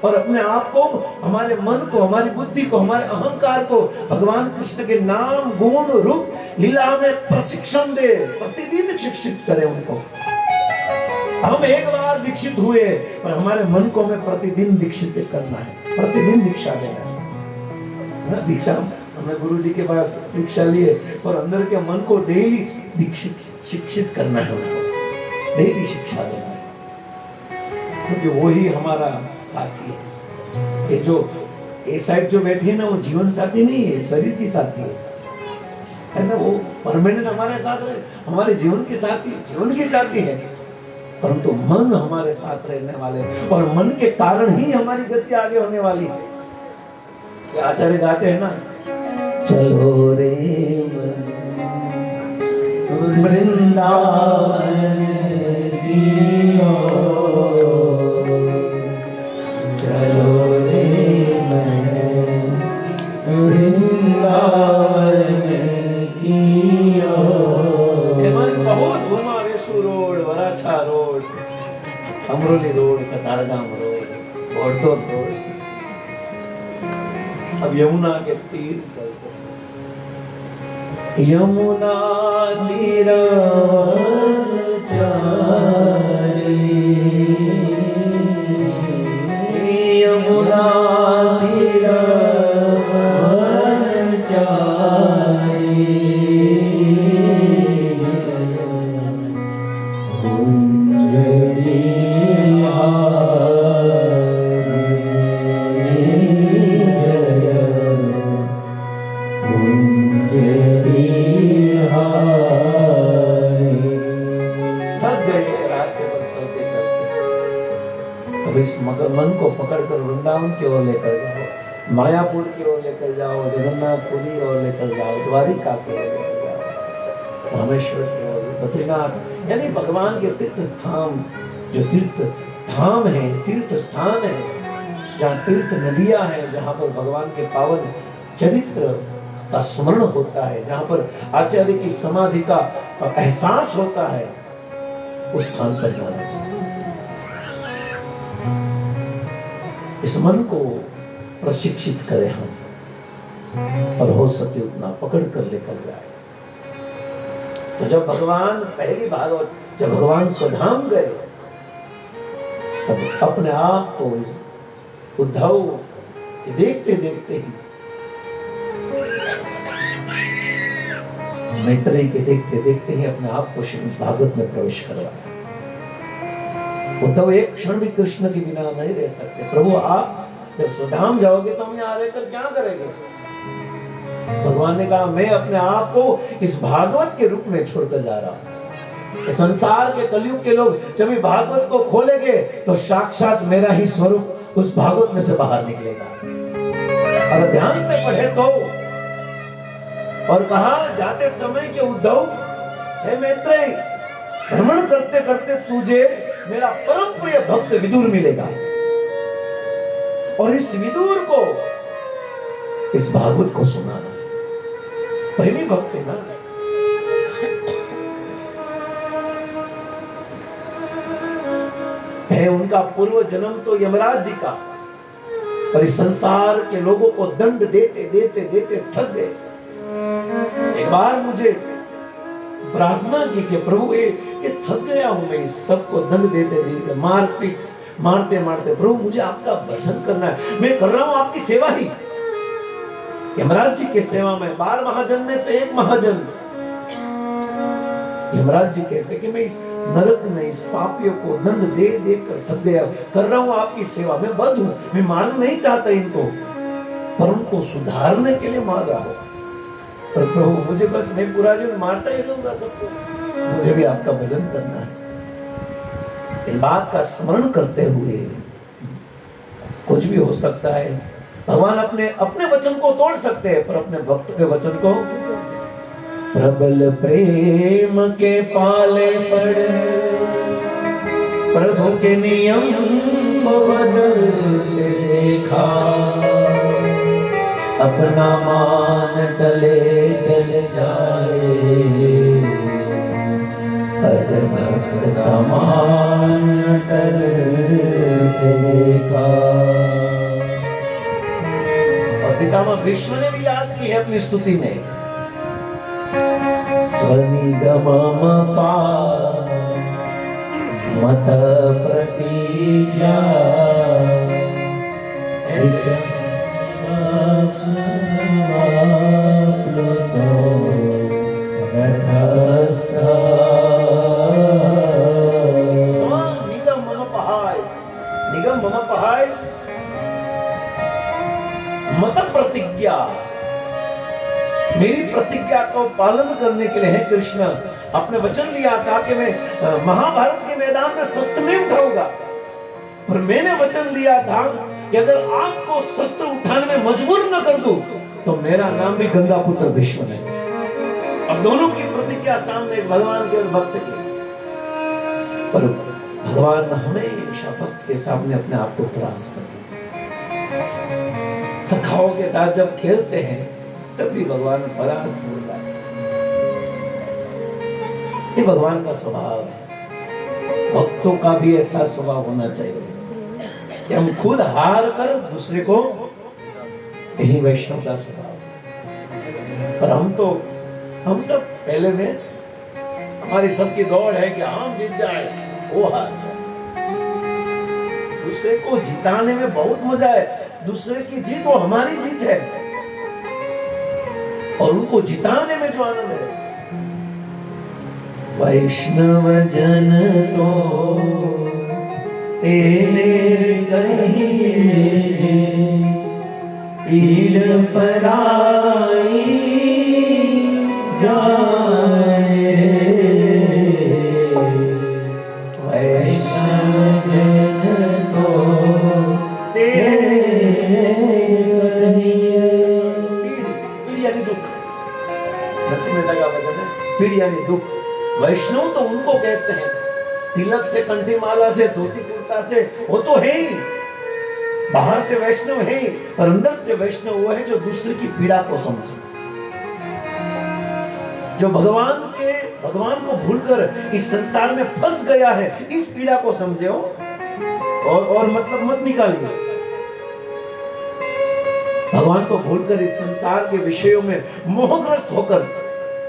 और अपने आप को, हमारे मन को, हमारी बुद्धि को, हमारे अहंकार को भगवान कृष्ण के नाम गुण रूप लीला में प्रशिक्षण दे, प्रतिदिन शिक्षित करें उनको। हम एक बार दीक्षित हुए पर हमारे मन को हमें प्रतिदिन दीक्षित करना है, प्रतिदिन दीक्षा देना है। दीक्षा हमने गुरु जी के पास दीक्षा लिए और अंदर के मन को डेली दीक्षित शिक्षित करना है, उनको डेली शिक्षा देना है, क्योंकि वही हमारा साथी है। ये जो ए साइड जो बैठी है ना वो जीवन साथी नहीं है, शरीर की साथी है ना, वो परमानेंट हमारे साथ रहे, हमारे जीवन की साथी है, परंतु मन हमारे साथ रहने वाले, और मन के कारण ही हमारी गति आगे होने वाली है। आचार्य गाते हैं ना, चलो रे वृंदावन की ओर, चलो रे वृंदावन की ओर। बहुत घुमा, Vesu road, Varachha road, Amroli road, Katargam road, Ghoddod road, अब यमुना के तीर चलते, यमुना तीर यमुना तीर इस मन को पकड़कर वृंदावन की ओर लेकर जाओ, मायापुर की ओर लेकर जाओ, जगन्नाथपुरी ओर लेकर जाओ, द्वारिका की ओर लेकर जाओ, रामेश्वर की ओर, बद्रीनाथ, यानी भगवान के तीर्थ स्थान, जो तीर्थ धाम है, तीर्थ स्थान है, जहाँ तीर्थ नदियां हैं, जहाँ पर भगवान के पावन चरित्र का स्मरण होता है, जहाँ पर आचार्य की समाधि का एहसास होता है, उस स्थान पर जाना चाहिए। इस मन को प्रशिक्षित करें हम, और हो सके उतना पकड़ कर लेकर जाए। तो जब भगवान पहली भागवत, जब भगवान स्वधाम गए, तब अपने आप को उद्धव देखते देखते ही, मैत्रेयी के देखते देखते ही अपने आप को श्रीमद् भागवत में प्रवेश करवाया। उद्धव एक क्षण भी कृष्ण के बिना नहीं रह सकते। प्रभु आप जब स्वधाम जाओगे तो हम यहाँ रहकर क्या करेंगे? भगवान ने कहा मैं अपने आप को इस भागवत के रूप में छोड़कर जा रहा हूं। संसार के कलयुग के लोग जब भागवत को खोलेंगे तो साक्षात मेरा ही स्वरूप उस भागवत में से बाहर निकलेगा। अगर ध्यान से पढ़े तो, और कहा जाते समय के उद्धव, हे मैत्रेयी, भ्रमण करते करते तुझे मेरा परम प्रिय भक्त विदुर मिलेगा, और इस विदुर को इस भागवत को सुनाना। प्रेमी भक्त है ना, है उनका पूर्व जन्म तो यमराज जी का, और इस संसार के लोगों को दंड देते देते देते थक गए। एक बार मुझे प्रार्थना की कि प्रभु ये थक गया हूं मैं, इस सबको दंड देते देते, मारपीट मारते मारते, प्रभु मुझे आपका भजन करना है, मैं कर रहा हूं आपकी सेवा ही, यमराज जी की सेवा में। 12 महाजन में से एक महाजन यमराज जी कहते कि मैं इस नरक में इस पापियों को दंड दे दे कर थक गया, कर रहा हूं आपकी सेवा, मैं बद्ध हूं, मैं मारना नहीं चाहता इनको, पर उनको सुधारने के लिए मार रहा हूं। पर प्रभु मुझे बस, मैं पूरा जीवन मारता ही रहूंगा सबको, मुझे भी आपका भजन करना है। इस बात का स्मरण करते हुए, कुछ भी हो सकता है, भगवान अपने वचन को तोड़ सकते हैं, पर अपने भक्त के वचन को, प्रबल प्रेम के पाले पड़ प्रभु के नियम को बदलते देखा, अपना मान टले टल जाए, भक्त का मान टलते देखा। और पितामह भीष्म ने भी याद की है अपनी स्तुति में, स्वनिगम पा मत प्रतिज्ञा, निगम मम पहाय मत प्रतिज्ञा, मेरी प्रतिज्ञा को पालन करने के लिए है कृष्ण, आपने वचन लिया था कि मैं महाभारत के मैदान में शस्त्र नहीं उठाऊंगा, पर मैंने वचन दिया था कि अगर आपको शस्त्र उठाने में मजबूर न कर दूं तो मेरा नाम भी गंगा पुत्र भीष्म है। अब दोनों की प्रतिज्ञा सामने, भगवान के और भक्त की, पर भगवान हमेशा भक्त के सामने अपने आप को परास्त कर सकते हैं। सखाओं के साथ जब खेलते हैं तब भी भगवान परास्त होता है। ये भगवान का स्वभाव है। भक्तों का भी ऐसा स्वभाव होना चाहिए कि हम खुद हार कर दूसरे को, यही वैष्णव का स्वभाव। पर हम सब पहले में, हमारी सबकी दौड़ है कि हम जीत जाए, वो हार जाए। दूसरे को जिताने में बहुत मजा है, दूसरे की जीत वो हमारी जीत है, और उनको जिताने में जो आनंद है। वैष्णव जन तो तेरे कहिए, पीर पराई जाए, वैष्णव जन तो तेरे कहिए। पीड़ यानी दुख, नरसिंह मेहता का वचन है, पीड़ यानी दुख। वैष्णव तो उनको कहते हैं, तिलक से, कंठी माला से, धोती कुर्ता से, वो तो है ही, बाहर से वैष्णव है, पर अंदर से वैष्णव वो है जो दूसरे की पीड़ा को समझे, जो भगवान को भूलकर इस संसार में फंस गया है, इस पीड़ा को समझे हो, और मतलब मत निकालिए। भगवान को भूलकर इस संसार के विषयों में मोहग्रस्त होकर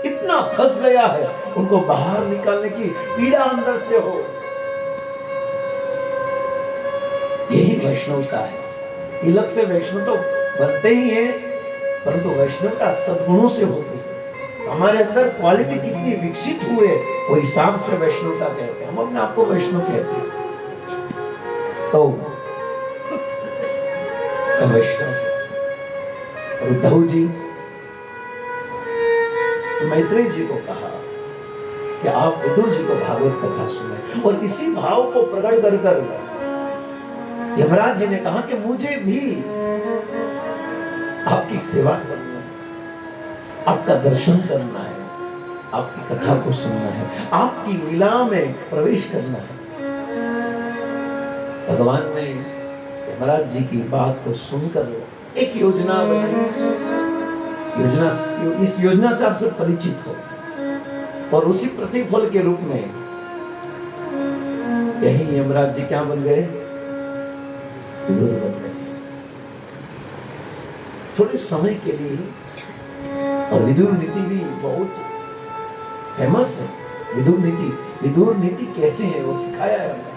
इतना फंस गया है, उनको बाहर निकालने की पीड़ा अंदर से हो। यही वैष्णवता है। तिलक से वैष्णव तो बनते ही हैं, परंतु वैष्णवता सद्गुणों से होती है। हमारे अंदर क्वालिटी कितनी विकसित हुए, वो हिसाब से वैष्णवता कहते हैं। हम अपने आप को वैष्णव कहते हैं। तो वैष्णव उद्धव जी मैत्रेय जी को कहा कि आप विदुर जी को भागवत कथा सुनाएं, और इसी भाव को प्रकट कर कर यमराज जी ने कहा कि मुझे भी आपकी सेवा करना है, आपका दर्शन करना है, आपकी कथा को सुनना है, आपकी लीला में प्रवेश करना है। भगवान ने यमराज जी की बात को सुनकर एक योजना बनाई। इस योजना से आप सब परिचित हो, और उसी प्रतिफल के रूप में यही यमराज जी क्या बन गए? विदुर बन गए, थोड़े समय के लिए। और विदुर नीति भी बहुत फेमस है। विदुर नीति कैसे है वो सिखाया है हमने।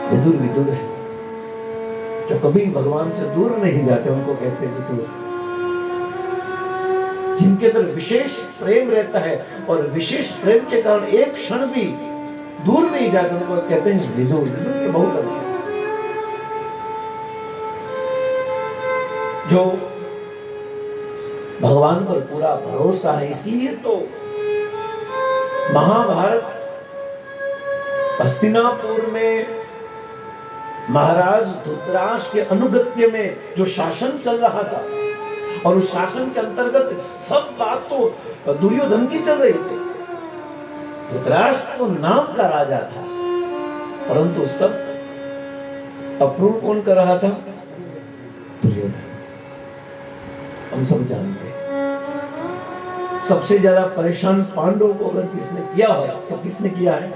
विदुर है जो कभी भगवान से दूर नहीं जाते, उनको कहते हैं विदुर। जिनके अंदर विशेष प्रेम रहता है, और विशेष प्रेम के कारण एक क्षण भी दूर नहीं जाते, उनको कहते हैं विदुर। विदुर के बहुत अर्थ है। जो भगवान पर पूरा भरोसा है, इसलिए तो महाभारत हस्तिनापुर में महाराज धृतराष्ट्र के अनुगत्य में जो शासन चल रहा था, और उस शासन के अंतर्गत सब बात तो दुर्योधन की चल रही थी। धृतराष्ट्र तो नाम का राजा था, परंतु सब अप्रूव कौन कर रहा था? दुर्योधन। हम सब जानते हैं। सबसे ज्यादा परेशान पांडवों को अगर किसने किया हो तो किसने किया है?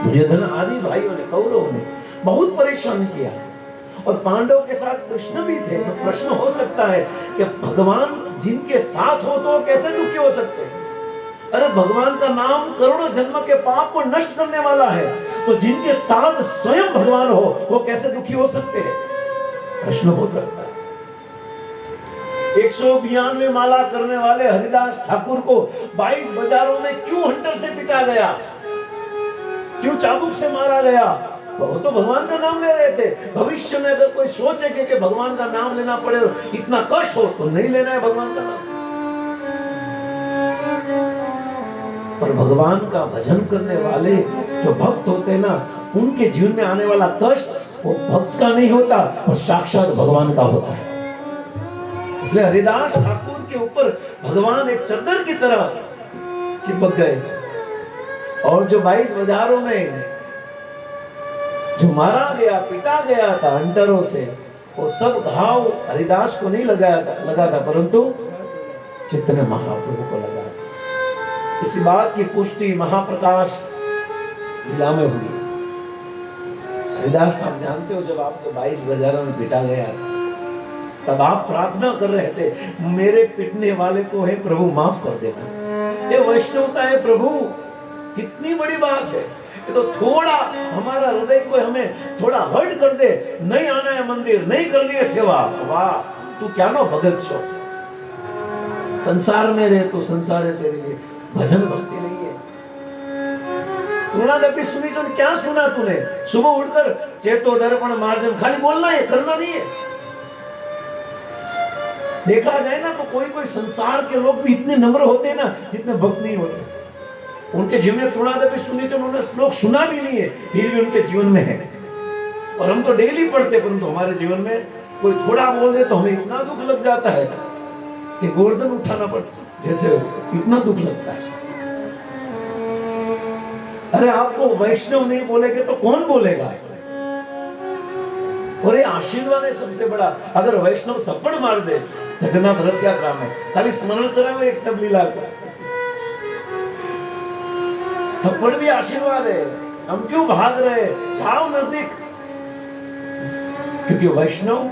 दुर्योधन आदि भाइयों ने, कौरवों ने बहुत परेशान किया। और पांडव के साथ कृष्ण भी थे। तो प्रश्न हो सकता है कि भगवान जिनके साथ हो तो कैसे दुखी हो सकते हैं? अरे भगवान का नाम करोड़ों जन्म के पाप को नष्ट करने वाला है, तो जिनके साथ स्वयं भगवान हो वो कैसे दुखी हो सकते हैं? प्रश्न हो सकता है। 192 माला करने वाले हरिदास ठाकुर को 22 बाजारों में क्यों हंटर से पिटा गया, क्यों चाबुक से मारा गया? वो तो भगवान का नाम ले रहे थे। भविष्य में अगर कोई सोचे कि भगवान का नाम लेना पड़े, इतना कष्ट हो, तो नहीं लेना है भगवान का नाम। पर भगवान का भजन करने वाले जो भक्त होते हैं ना, उनके जीवन में आने वाला कष्ट वो भक्त का नहीं होता, और साक्षात भगवान का होता है। इसलिए हरिदास ठाकुर के ऊपर भगवान एक चद्दर की तरह चिपक गए, और जो 22 बाजारों में जो मारा गया, पिटा गया था हंटरों से, वो सब घाव हरिदास को नहीं लगा था, परंतु चैतन्य महाप्रभु को लगा। इसी बात की पुष्टि महाप्रकाश लीला में हुई। हरिदास, आप जानते हो, जब आपको 22 बाजारों में पिटा गया तब आप प्रार्थना कर रहे थे, मेरे पिटने वाले को है प्रभु माफ कर देना। ये वैष्णवता है प्रभु, कितनी बड़ी बात है। ये तो थोड़ा हमारा हृदय को हमें थोड़ा हर्ट कर दे, नहीं आना है मंदिर, नहीं करनी है सेवा, वाह तू क्या नो भगत छो। संसार में रहे तो संसार है तेरे लिए, भजन भक्ति नहीं है। तूने सुनी जो क्या सुना तूने? सुबह उठकर चेतो दर्पण मार्जन खाली बोलना है, करना नहीं है। देखा जाए ना तो कोई संसार के लोग भी इतने नम्र होते हैं ना जितने भक्त नहीं होते। उनके जीवन में तुणादपि सुनी जो उन्होंने श्लोक सुना भी नहीं है, फिर भी उनके जीवन में है। और हम तो डेली पढ़ते, परंतु हमारे जीवन में कोई थोड़ा बोल दे तो हमें इतना दुख लग जाता है कि गोवर्धन उठाना पड़ता, जैसे इतना दुख लगता है। अरे आपको वैष्णव नहीं बोलेगे तो कौन बोलेगा? और ये आशीर्वाद है सबसे बड़ा। अगर वैष्णव थप्पड़ मार दे जगन्नाथ रथ यात्रा में, खाली स्मरण करा हुए एक सब लीला को, थप्पड़ भी आशीर्वाद है। हम क्यों भाग रहे? जाओ नजदीक, क्योंकि वैष्णव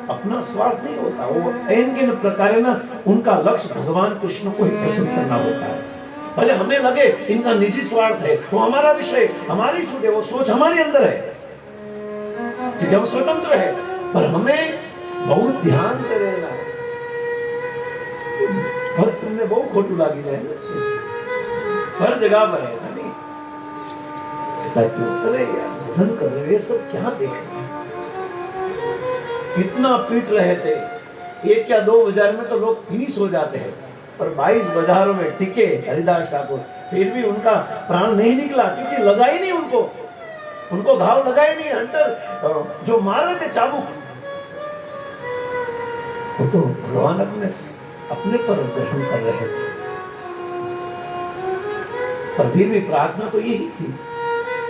अपना स्वार्थ नहीं होता, वो एनगिन प्रकार ना उनका लक्ष्य भगवान कृष्ण को ही प्रसन्न करना होता है। भले हमें लगे इनका निजी स्वार्थ है, वो हमारा विषय, हमारी छूट है, वो सोच हमारे अंदर है क्योंकि हम स्वतंत्र है, पर हमें बहुत ध्यान से रहना है। पर तुमने बहुत खोटू लागी है हर जगह पर, ऐसा नहीं, ऐसा क्यों? अरे यार भजन कर रहे, सब क्या देख रहे हैं? इतना पीट रहे थे, 1 या 2 बाजार में तो लोग फिनिश हो जाते हैं, पर 22 बाजारों में टिके हरिदास ठाकुर, फिर भी उनका प्राण नहीं निकला क्योंकि लगा ही नहीं उनको घाव लगा ही नहीं। हंटर जो मार रहे थे चाबुक, वो तो भगवान अपने पर ग्रहण कर रहे थे, पर फिर भी प्रार्थना तो यही थी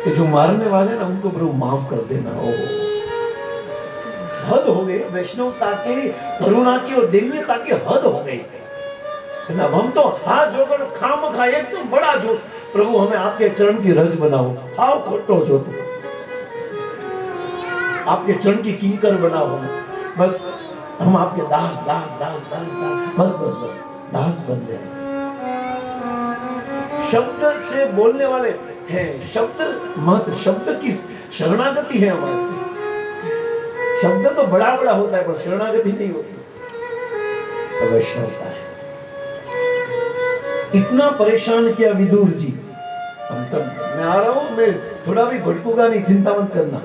कि जो मारने वाले ना उनको प्रभु माफ कर देना। हद हो गई वैष्णवता की, करुणा की और दिव्यता की हद हो गई। अब हम तो हाथ जोड़कर खाम खा एकदम बड़ा झूठ, प्रभु हमें आपके चरण की रज बनाओ, हाउ खोटो जो तुम आपके चरण की किंकर बनाओ, बस हम आपके दास दास दास दास दास, बस बस बस दास बन जाए। शब्द से बोलने वाले हैं, शब्द की शरणागति है हमारी। शब्द तो बड़ा बड़ा होता है पर शरणागति नहीं होती, तो वैष्णवता है। इतना परेशान किया विदुर जी, हम सब, मैं आ रहा हूं, मैं थोड़ा भी भटकूंगा नहीं, चिंता मत करना।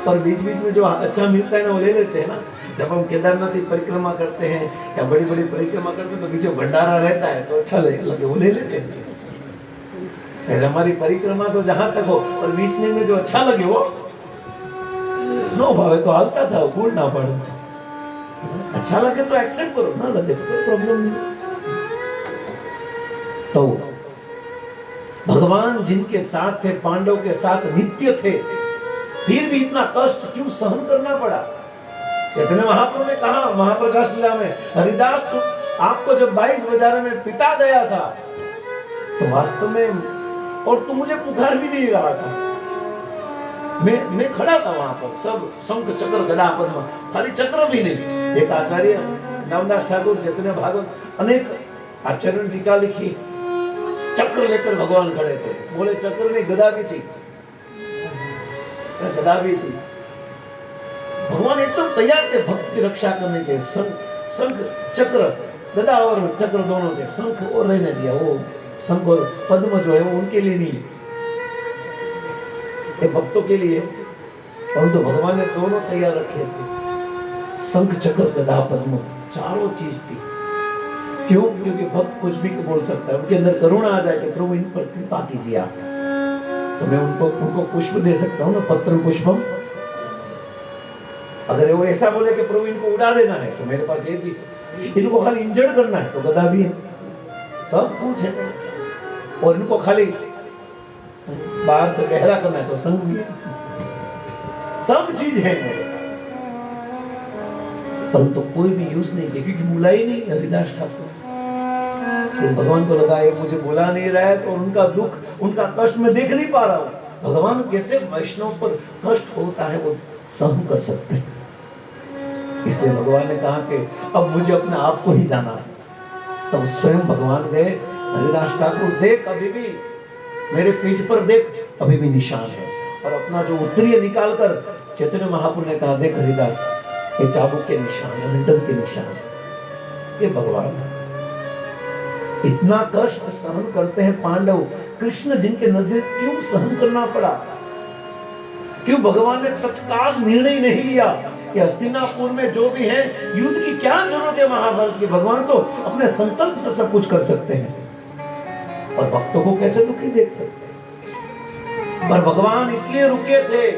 पर बीच बीच में जो अच्छा मिलता है ना वो ले लेते हैं ना। जब हम केदारनाथ की परिक्रमा करते हैं या बड़ी बड़ी परिक्रमा करते हैं तो बीच में भंडारा रहता है तो अच्छा लगे वो ले लेते हैं। ऐसे हमारी परिक्रमा तो जहां तक हो, और बीच में जो अच्छा लगे वो नो भावे तो आता था, भूल ना पड़े। अच्छा लगे तो एक्सेप्ट करो, ना लगे तो कोई प्रॉब्लम नहीं। तो भगवान जिनके साथ थे, पांडव के साथ नित्य थे, फिर भी इतना कष्ट क्यों सहन करना पड़ा? चैतन्य महाप्रभु ने कहा महाप्रकाश लीला में, हरिदास आपको जब 22 बाजार में पिटा गया था तो वास्तव में, और तुम मुझे पुकार भी नहीं रहा था, मैं खड़ा था वहां पर, सब शंख चक्र गदा पद्म, खाली चक्र भी नहीं। एक आचार्य नामदास ठाकुर चैतन्य भागवत अनेक आचार्यों ने टीका लिखी, चक्र लेकर भगवान खड़े थे, बोले चक्र में गदा भी थी, गदा भी थी। भगवान एकदम तैयार थे भक्त की रक्षा करने के। शंख चक्र गदा और चक्र दोनों थे, शंख और रहने दिया, वो शंख और पद्म जो है वो उनके लिए नहीं, ये भक्तों के लिए, परंतु भगवान ने दोनों तैयार रखे थे, शंख चक्र गदा पद्म, चारों चीज थी। क्यों? क्योंकि भक्त कुछ भी बोल सकता है, उनके अंदर करुणा आ जाए कि प्रभु इन पर कृपा कीजिए आप, तो मैं उनको पुष्प दे सकता हूं ना, पत्र पुष्पम। अगर वो ऐसा बोले कि प्रभु इनको उड़ा देना है तो मेरे पास ये थी, इनको खाली इंजर्ड करना है तो गदा भी है, सब कुछ है, और इनको खाली बाहर से गहरा करना है तो संग भी है, सब चीज है मेरे पास, परंतु कोई भी यूज नहीं किया क्योंकि बुला ही नहीं हरिदास ठाकुर। भगवान को लगा ये मुझे बुला नहीं रहा है, तो उनका दुख, उनका कष्ट मैं देख नहीं पा रहा हूं। भगवान कैसे वैष्णव पर कष्ट होता है वो सहन कर सकते हैं, इसलिए भगवान ने कहा कि अब मुझे अपने आप को ही जाना है। तब स्वयं भगवान गए, हरिदास ठाकुर देख अभी भी मेरे पीठ पर देख, अभी भी निशान है, और अपना जो उत्तरीय निकालकर चैतन्य महाप्रभु ने कहा देख हरिदास ये चाबुक के निशान है, लंडन के निशान है, ये भगवान है। इतना कष्ट सहन करते हैं पांडव, कृष्ण जिनके नजदीक क्यों सहन करना पड़ा? क्यों भगवान ने तत्काल निर्णय नहीं लिया कि हस्तिनापुर में जो भी है युद्ध की क्या जरूरत है महाभारत की? भगवान तो अपने संकल्प से सब कुछ कर सकते हैं, और भक्तों को कैसे दुखी देख सकते हैं? पर भगवान इसलिए रुके थे,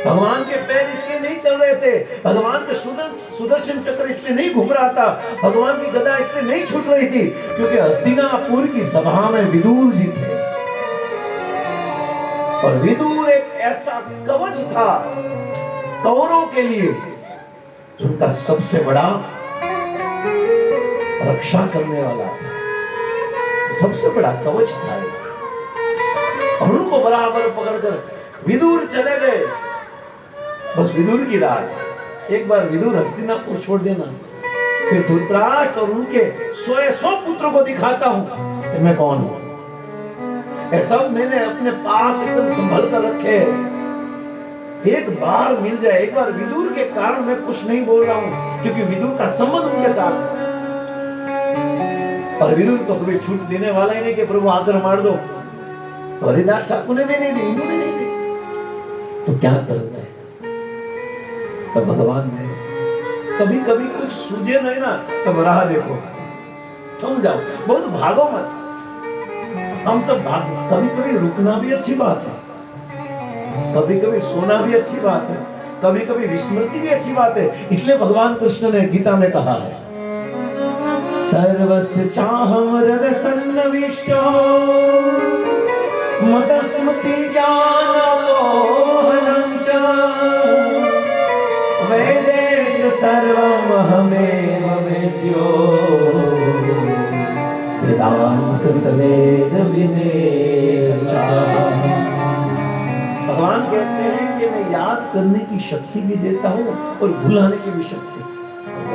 भगवान के पैर इसलिए नहीं चल रहे थे, भगवान के सुदर्शन चक्र इसलिए नहीं घूम रहा था, भगवान की गदा इसलिए नहीं छूट रही थी क्योंकि हस्तिनापुर की सभा में विदुर जी थे, और विदुर एक ऐसा कवच था कौरवों के लिए जिनका सबसे बड़ा रक्षा करने वाला था, सबसे बड़ा कवच था, और उनको बराबर पकड़कर विदुर चले गए बस विदुर की रात। एक बार विदुर हस्तिनापुर छोड़ देना, फिर धृतराष्ट्र और उनके 100 पुत्रों को दिखाता हूं कि मैं कौन हूं। ये सब मैंने अपने पास एकदम संभल कर रखे। एक बार मिल जाए, एक बार विदुर के कारण मैं कुछ नहीं बोल रहा हूं, क्योंकि विदुर का संबंध उनके साथ है। और विदुर तो कभी छूट देने वाला ही नहीं कि प्रभु आकर मार दो। तो हरिदास ठाकुर ने भी नहीं दी, इन्होंने नहीं दी, तो क्या करना है? तो भगवान ने कभी कभी कुछ सूझे नहीं ना, तब राह देखो, समझाओ, बहुत भागो मत। हम सब भाग, कभी कभी रुकना भी अच्छी बात है, कभी कभी सोना भी अच्छी बात है, कभी कभी विस्मृति भी अच्छी बात है। इसलिए भगवान कृष्ण ने गीता में कहा है, सर्वस्य चाहम हृदय सन्निविष्टो मतस्मृति ज्ञानमोहनं च वेदेश सर्वम हमेव वेद्यो वेदांत वेद विनेय। भगवान कहते हैं कि मैं याद करने की शक्ति भी देता हूं और भुलाने की भी शक्ति।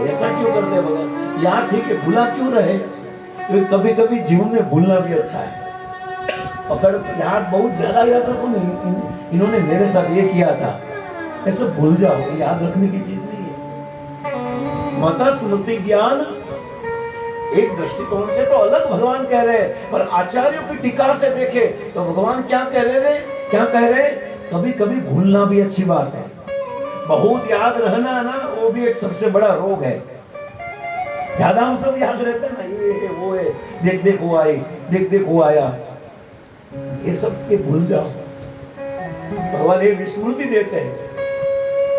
ऐसा क्यों करते हैं भगवान? याद ठीक है, भुला क्यों रहे? तो कभी कभी जीवन में भूलना भी अच्छा है। पकड़ याद बहुत ज्यादा याद रखो नहीं, इन्होंने मेरे साथ ये किया था, ऐसे भूल जाओ, याद रखने की चीज नहीं है। मत स्मृति ज्ञान एक दृष्टिकोण से तो अलग भगवान कह रहे हैं, पर आचार्यों की टीका से देखे तो भगवान क्या कह रहे थे? क्या कह रहे? कभी कभी भूलना भी अच्छी बात है। बहुत याद रहना है ना, वो भी एक सबसे बड़ा रोग है। ज्यादा हम सब याद रहते हैं ना, ये है वो है, देख देख वो आई, देख देख वो आया, ये सब के भूल जाओ। भगवान ये विस्मृति देते हैं,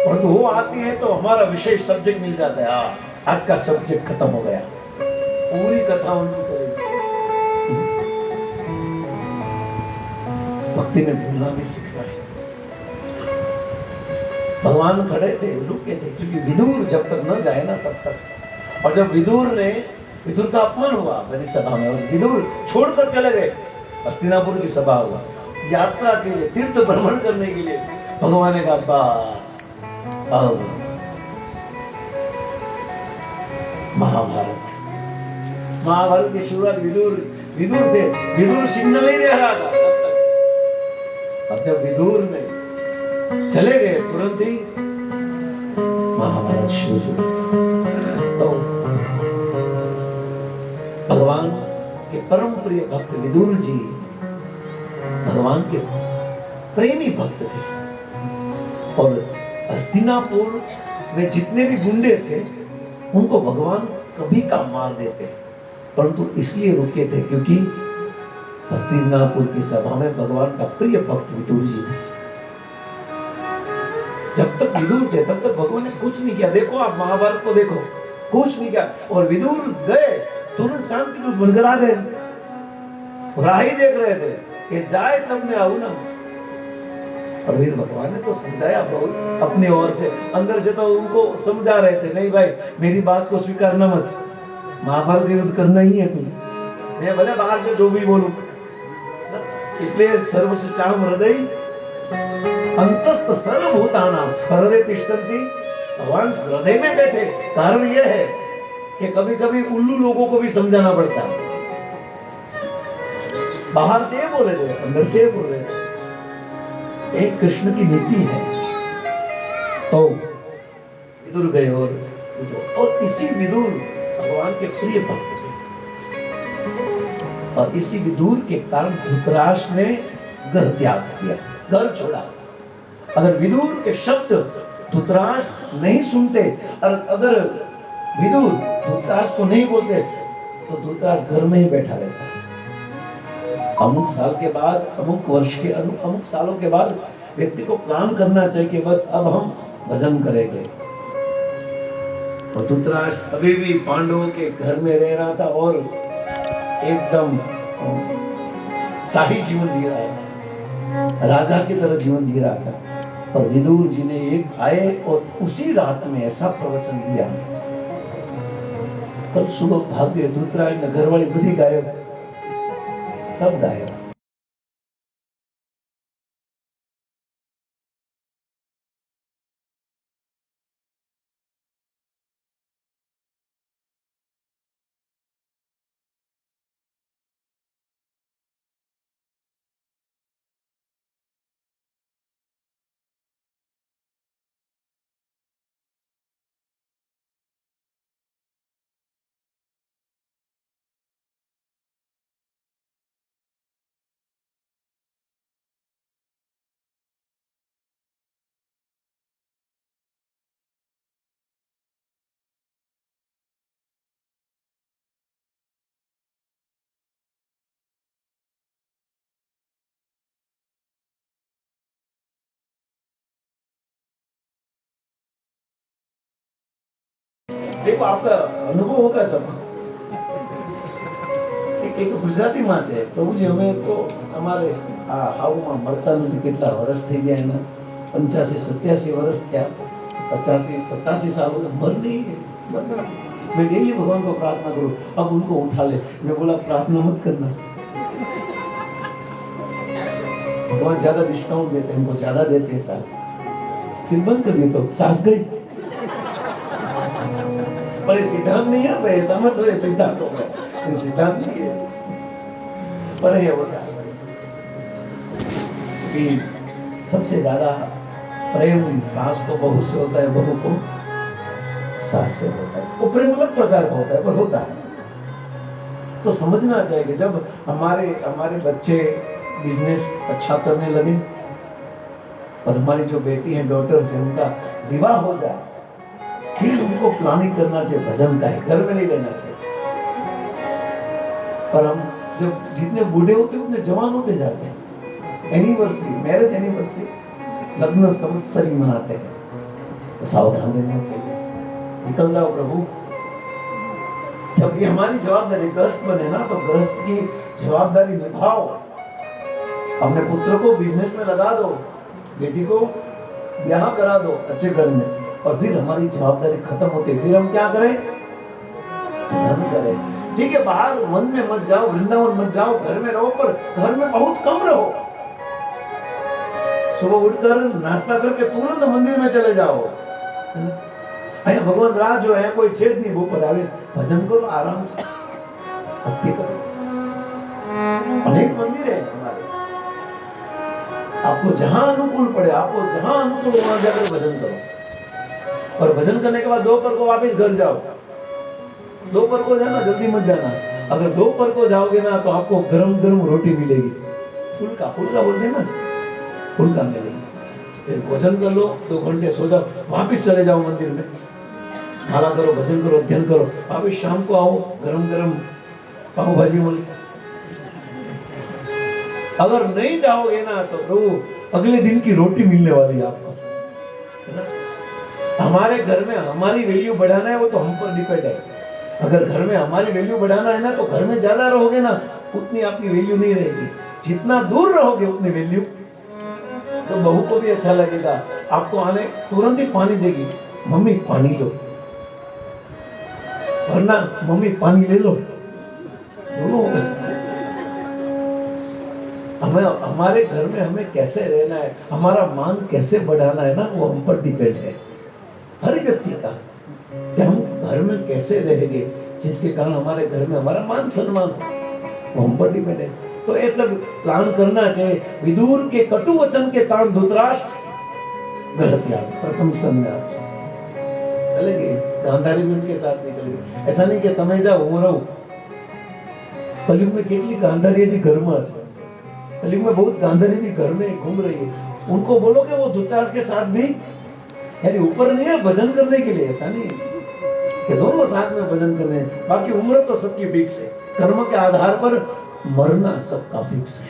और तो वो आती है तो हमारा विशेष सब्जेक्ट मिल जाता है। हाँ, आज का सब्जेक्ट खत्म हो गया, पूरी कथा उनकी चलेगी। भक्ति में भूलना भी सीखता है। भगवान खड़े थे, रुके थे, क्योंकि विदुर जब तक न जाए ना तब तक। और जब विदुर का अपमान हुआ मेरी सभा में, और विदुर छोड़कर चले गए, हस्तिनापुर की सभा हुआ, यात्रा के लिए, तीर्थ भ्रमण करने के लिए, भगवान ने कहा बस अब महाभारत की शुरुआत विदुर थे। विदुर सिग्नल नहीं दे रहा था तब तक। अब जब विदुर ने चले गए, तुरंत ही महाभारत शुरू हुआ। तो भगवान के परम प्रिय भक्त विदुर जी भगवान के प्रेमी भक्त थे, और हस्तिनापुर में जितने भी गुंडे थे उनको भगवान कभी का मार देते, परंतु इसलिए रुके थे क्योंकि हस्तिनापुर की सभा में भगवान का प्रिय भक्त विदुर जी थे। जब तक विदुर थे तब तक भगवान ने कुछ नहीं किया। देखो आप महाभारत को देखो, कुछ नहीं किया। और विदुर गए, तुरंत शांति दूत बनकर आ गए, राह ही देख रहे थे कि जाए तब मैं आऊं ना। और फिर भगवान ने तो समझाया बहुत अपनी ओर से, अंदर से तो उनको समझा रहे थे, नहीं भाई मेरी बात को स्वीकारना मत, महाभारत युद्ध करना ही है तुझे, मैं भले बाहर से जो भी बोलूं। इसलिए सर्वश्चाम हृदय अंतस्थ सर्वभूतानां हृदय तिष्ठन्ति। भगवान हृदय में बैठे, कारण यह है कि कभी कभी उल्लू लोगों को भी समझाना पड़ता है। बाहर से बोले थे, अंदर से बोल रहे थे, एक कृष्ण की नीति है। तो विदुर गए, और इसी विदुर भगवान के प्रिय भक्त थे, और इसी विदुर के कारण धृतराष्ट्र ने घर त्याग किया, घर छोड़ा। अगर विदुर के शब्द धृतराष्ट्र नहीं सुनते, और अगर विदुर धृतराष्ट्र को नहीं बोलते, तो धृतराष्ट्र घर में ही बैठा रहता। अमुक साल के बाद, अमुक वर्ष के अमुक सालों के बाद व्यक्ति को प्लान करना चाहिए कि बस अब हम भजन करेंगे। और धृतराष्ट्र अभी भी पांडवों के घर में रह रहा था, और एकदम शाही जीवन जी रहा था, राजा की तरह जीवन जी रहा था। और विदुर जी ने एक आए और उसी रात में ऐसा प्रवचन दिया, कल सुबह भाग गए धृतराष्ट्र ने, घरवाली बड़ी गायब, सब गायब। देखो आपका अनुभव होगा सबको। એક ગુજરાતીમાં છે પ્રભુજી અમે તો અમારે આ હાઉમાં મળતા નથી કેટલા વર્ષ થઈ ગયા એના 85-87 વર્ષ થયા 85-87 साल हो मर नहीं है मैं डेली भगवान को प्रार्थना करूं अब उनको उठा ले मैं बोला प्रार्थना मत करना भगवान ज्यादा डिस्काउंट देते हैं उनको ज्यादा देते हैं सास फिर बंद कर दिए तो सास गई पर ये सिद्धांत नहीं है भाई समझ रहे सिद्धांत हो गया सिद्धांत नहीं है पर यह होता है कि सबसे ज्यादा प्रेम सास को बहू से होता है बहू को सास से होता है वो प्रेम अलग प्रकार का होता है पर होता है तो समझना चाहिए कि जब हमारे बच्चे बिजनेस अच्छा करने लगे और हमारी जो बेटी है डॉटर्स है उनका विवाह हो जाए फिर उनको प्लानिंग करना चाहिए भजन का है घर में नहीं रहना चाहिए पर हम जब जितने बूढ़े होते हैं उतने जवान होते जाते हैं एनिवर्सरी मैरिज एनिवर्सरी लग्न संवत्सरी मनाते हैं तो सावधान रहना चाहिए निकल जाओ प्रभु जब ये हमारी जवाबदारी गृहस्थ बने ना तो गृहस्थ की जवाबदारी निभाओ अपने पुत्र को बिजनेस में लगा दो बेटी को ब्याह करा दो अच्छे घर में और फिर हमारी जवाबदारी खत्म होती है फिर हम क्या करें भजन करें ठीक है बाहर वन में मत जाओ वृंदावन मत जाओ घर में रहो पर घर में बहुत कम रहो सुबह उठकर नाश्ता करके तुरंत मंदिर में चले जाओ अरे भगवान राज जो है कोई छेद नहीं वो पर आवे भजन करो आराम से भक्ति करो अनेक मंदिर है हमारे आपको जहां अनुकूल पड़े आपको जहां अनुकूल वहां जाकर भजन करो और भजन करने के बाद दोपहर को वापस घर जाओ दोपहर को जाना जल्दी मत जाना अगर दोपहर को जाओगे ना तो आपको गरम गरम रोटी मिलेगी फुल्का बोलते हैं ना फुल्का मिलेगी फिर भोजन कर लो 2 घंटे सो जाओ वापस चले जाओ मंदिर में माला करो भजन करो ध्यान करो वापस शाम को आओ गरम गरम पाव भाजी मिल अगर नहीं जाओगे ना तो प्रभु अगले दिन की रोटी मिलने वाली है आपको है ना हमारे घर में हमारी वैल्यू बढ़ाना है वो तो हम पर डिपेंड है अगर घर में हमारी वैल्यू बढ़ाना है ना तो घर में ज्यादा रहोगे ना उतनी आपकी वैल्यू नहीं रहेगी जितना दूर रहोगे उतनी वैल्यू तो बहू को भी अच्छा लगेगा आपको आने तुरंत ही पानी देगी मम्मी पानी लो वरना मम्मी पानी ले लो हमें हमारे घर में हमें कैसे रहना है हमारा मान कैसे बढ़ाना है ना वो हम पर डिपेंड है हर व्यक्ति का कि हम घर में कैसे रहेंगे जिसके कारण हमारे घर में हमारा मान सम्मान वो हम पर डिपेंड है तो ये सब प्लान करना चाहिए विदुर के कटु वचन के कारण धृतराष्ट्र गलत त्याग प्रथम स्कंद में आता चलेंगे गांधारी भी उनके साथ निकल गए ऐसा नहीं कि तमे जाओ હું રહું कलयुग में कितनी गांधारी जी घर में है कलयुग में बहुत गांधारी भी घर में घूम रही है उनको बोलो कि वो धृतराष्ट्र के साथ भी यानी ऊपर नहीं है भजन करने के लिए ऐसा नहीं कि दोनों साथ में भजन करने बाकी उम्र तो सबकी फिक्स है कर्म के आधार पर मरना सबका फिक्स है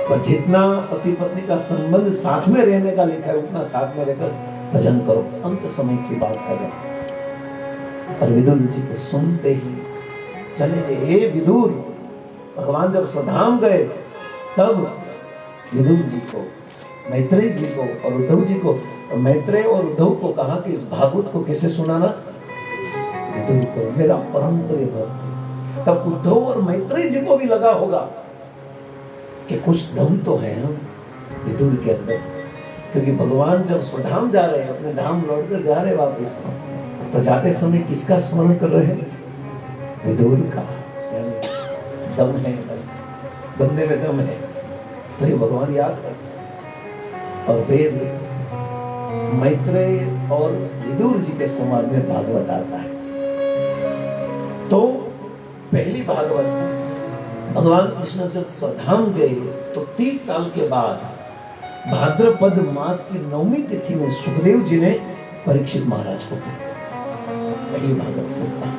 पर जितना पति पत्नी का संबंध साथ में रहने का लिखा है उतना साथ में रहकर भजन करो अंत समय की बात करें और विदुर जी को सुनते ही चले हे विदुर भगवान जब स्वधाम गए तब विदुर जी को मैत्रेय जी को और उद्धव जी को मैत्रेय और उद्धव को कहा कि इस भागवत को किसे सुनाना विदुर को मेरा परम प्रिय भक्त तब उद्धव और मैत्रेय जी को भी लगा होगा कि कुछ दम तो है हम विदुर के अंदर क्योंकि भगवान जब स्वधाम जा रहे हैं अपने धाम लौटकर जा रहे वापस तो जाते समय किसका स्मरण कर रहे हैं विदुर का दम है बंदे में दम है तो ये भगवान याद करते और वेद मैत्रेय और विदुर जी के संवाद में भागवत आता है तो पहली भागवत भगवान कृष्ण जब स्वधाम गए तो 30 साल के बाद भाद्रपद मास की 9वीं तिथि में सुखदेव जी ने परीक्षित महाराज को दी पहली भागवत सप्ताह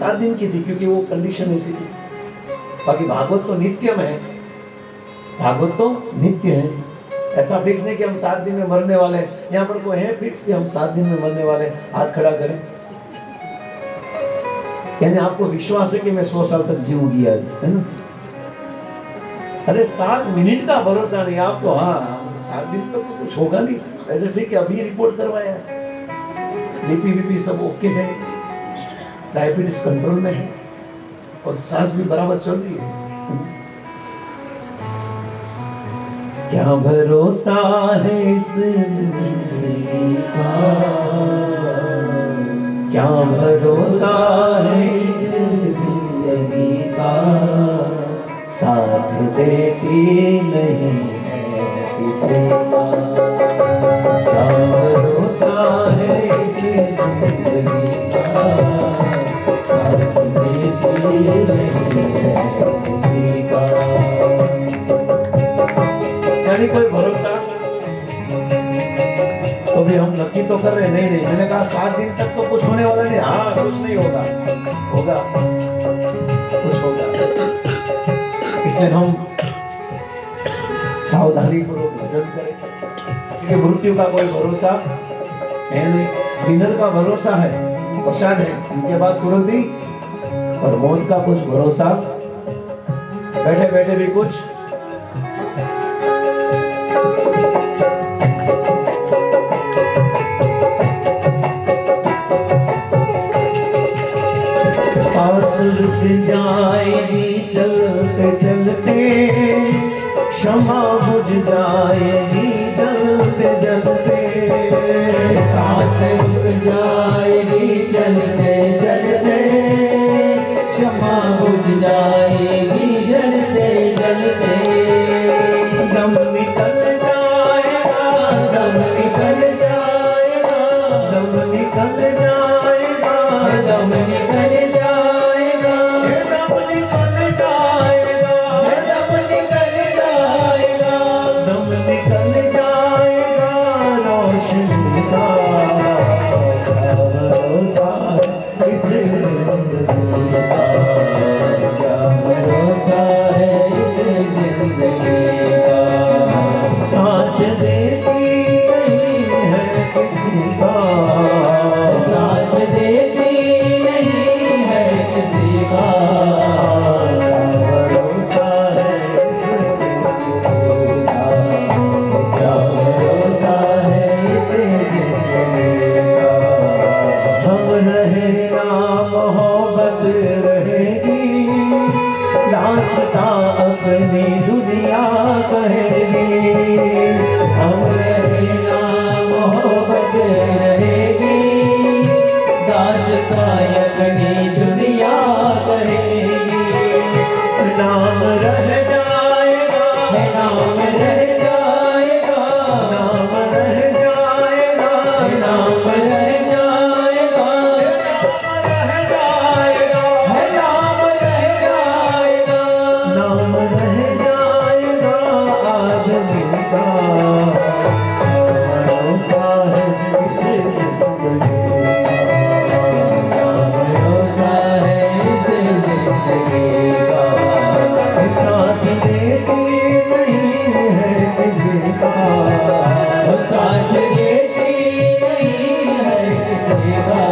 7 दिन की थी क्योंकि वो कंडीशन ऐसी थी बाकी भागवत तो नित्यम है भागवत तो नित्य है ऐसा फिक्स नहीं कि हम 7 दिन में मरने वाले हैं। यहाँ पर कोई है फिक्स कि हम 7 दिन में मरने वाले हैं? हाथ खड़ा करें। यानी आपको विश्वास है कि मैं 100 साल तक जीऊंगी आज, है ना? अरे 7 मिनट का भरोसा नहीं। आप तो हाँ 7 दिन तक तो कुछ होगा नहीं। ऐसे ठीक है, अभी रिपोर्ट करवाया, बीपी सब ओके है, डायबिटीज कंट्रोल में है और सांस भी बराबर चल रही है। क्या भरोसा है इस जिंदगी का, क्या भरोसा है इस जिंदगी का, साथ देती नहीं है किसी का। क्या भरोसा है इस जिंदगी का, साथ देती नहीं है किसी का। यानी कोई भरोसा तो भी हम नक्की तो कर रहे नहीं। मैंने कहा 7 दिन तक तो कुछ होने वाला नहीं। हाँ कुछ नहीं होगा, होगा कुछ होगा। इसलिए हम सावधानी पूर्वक भजन करें, क्योंकि मृत्यु का कोई भरोसा है नहीं। डिनर का भरोसा है, प्रसाद है, उनके बाद तुरंत ही, और मौत का कुछ भरोसा बैठे बैठे भी कुछ। सांस रुक जाएगी चलते चलते, क्षमा बुझ जाएगी जलते जलते। सांस रुक जाएगी चलते चलते, क्षमा बुझ जाएगी जलते जलते। दम निकल जाएगा, दम निकल जाएगा, दम निकल जाएगा, दम निकल जाएगा, दम निकल जाएगा, दम निकल जाएगा, दम निकल जाएगा रोशनी का। क्या भरोसा है इस जिंदगी का, क्या भरोसा है इस जिंदगी का, साथ देती नहीं है किसी का, साथ देती नहीं है किसी का। क्या भरोसा है इस जिंदगी का, क्या भरोसा है इस जिंदगी का। हम रहे ना मोहब्बत रहेगी, दास्तां अपनी दुनिया कहेगी। हम रहे ना मोहब्बत रहेगी, दास्तां अपनी दुनिया कहेगी। नाम रह जाएगा, नाम रह जाएगा, नाम रह जाएगा, नाम रह जाएगा, नाम रह जाएगा, नाम रह जाएगा, नाम रह जाएगा आदमी का। भरोसा है इस जिंदगी का, क्या भरोसा है इस जिंदगी का। साथ देती नहीं है किसी का, वो साथ देती नहीं है किसी का।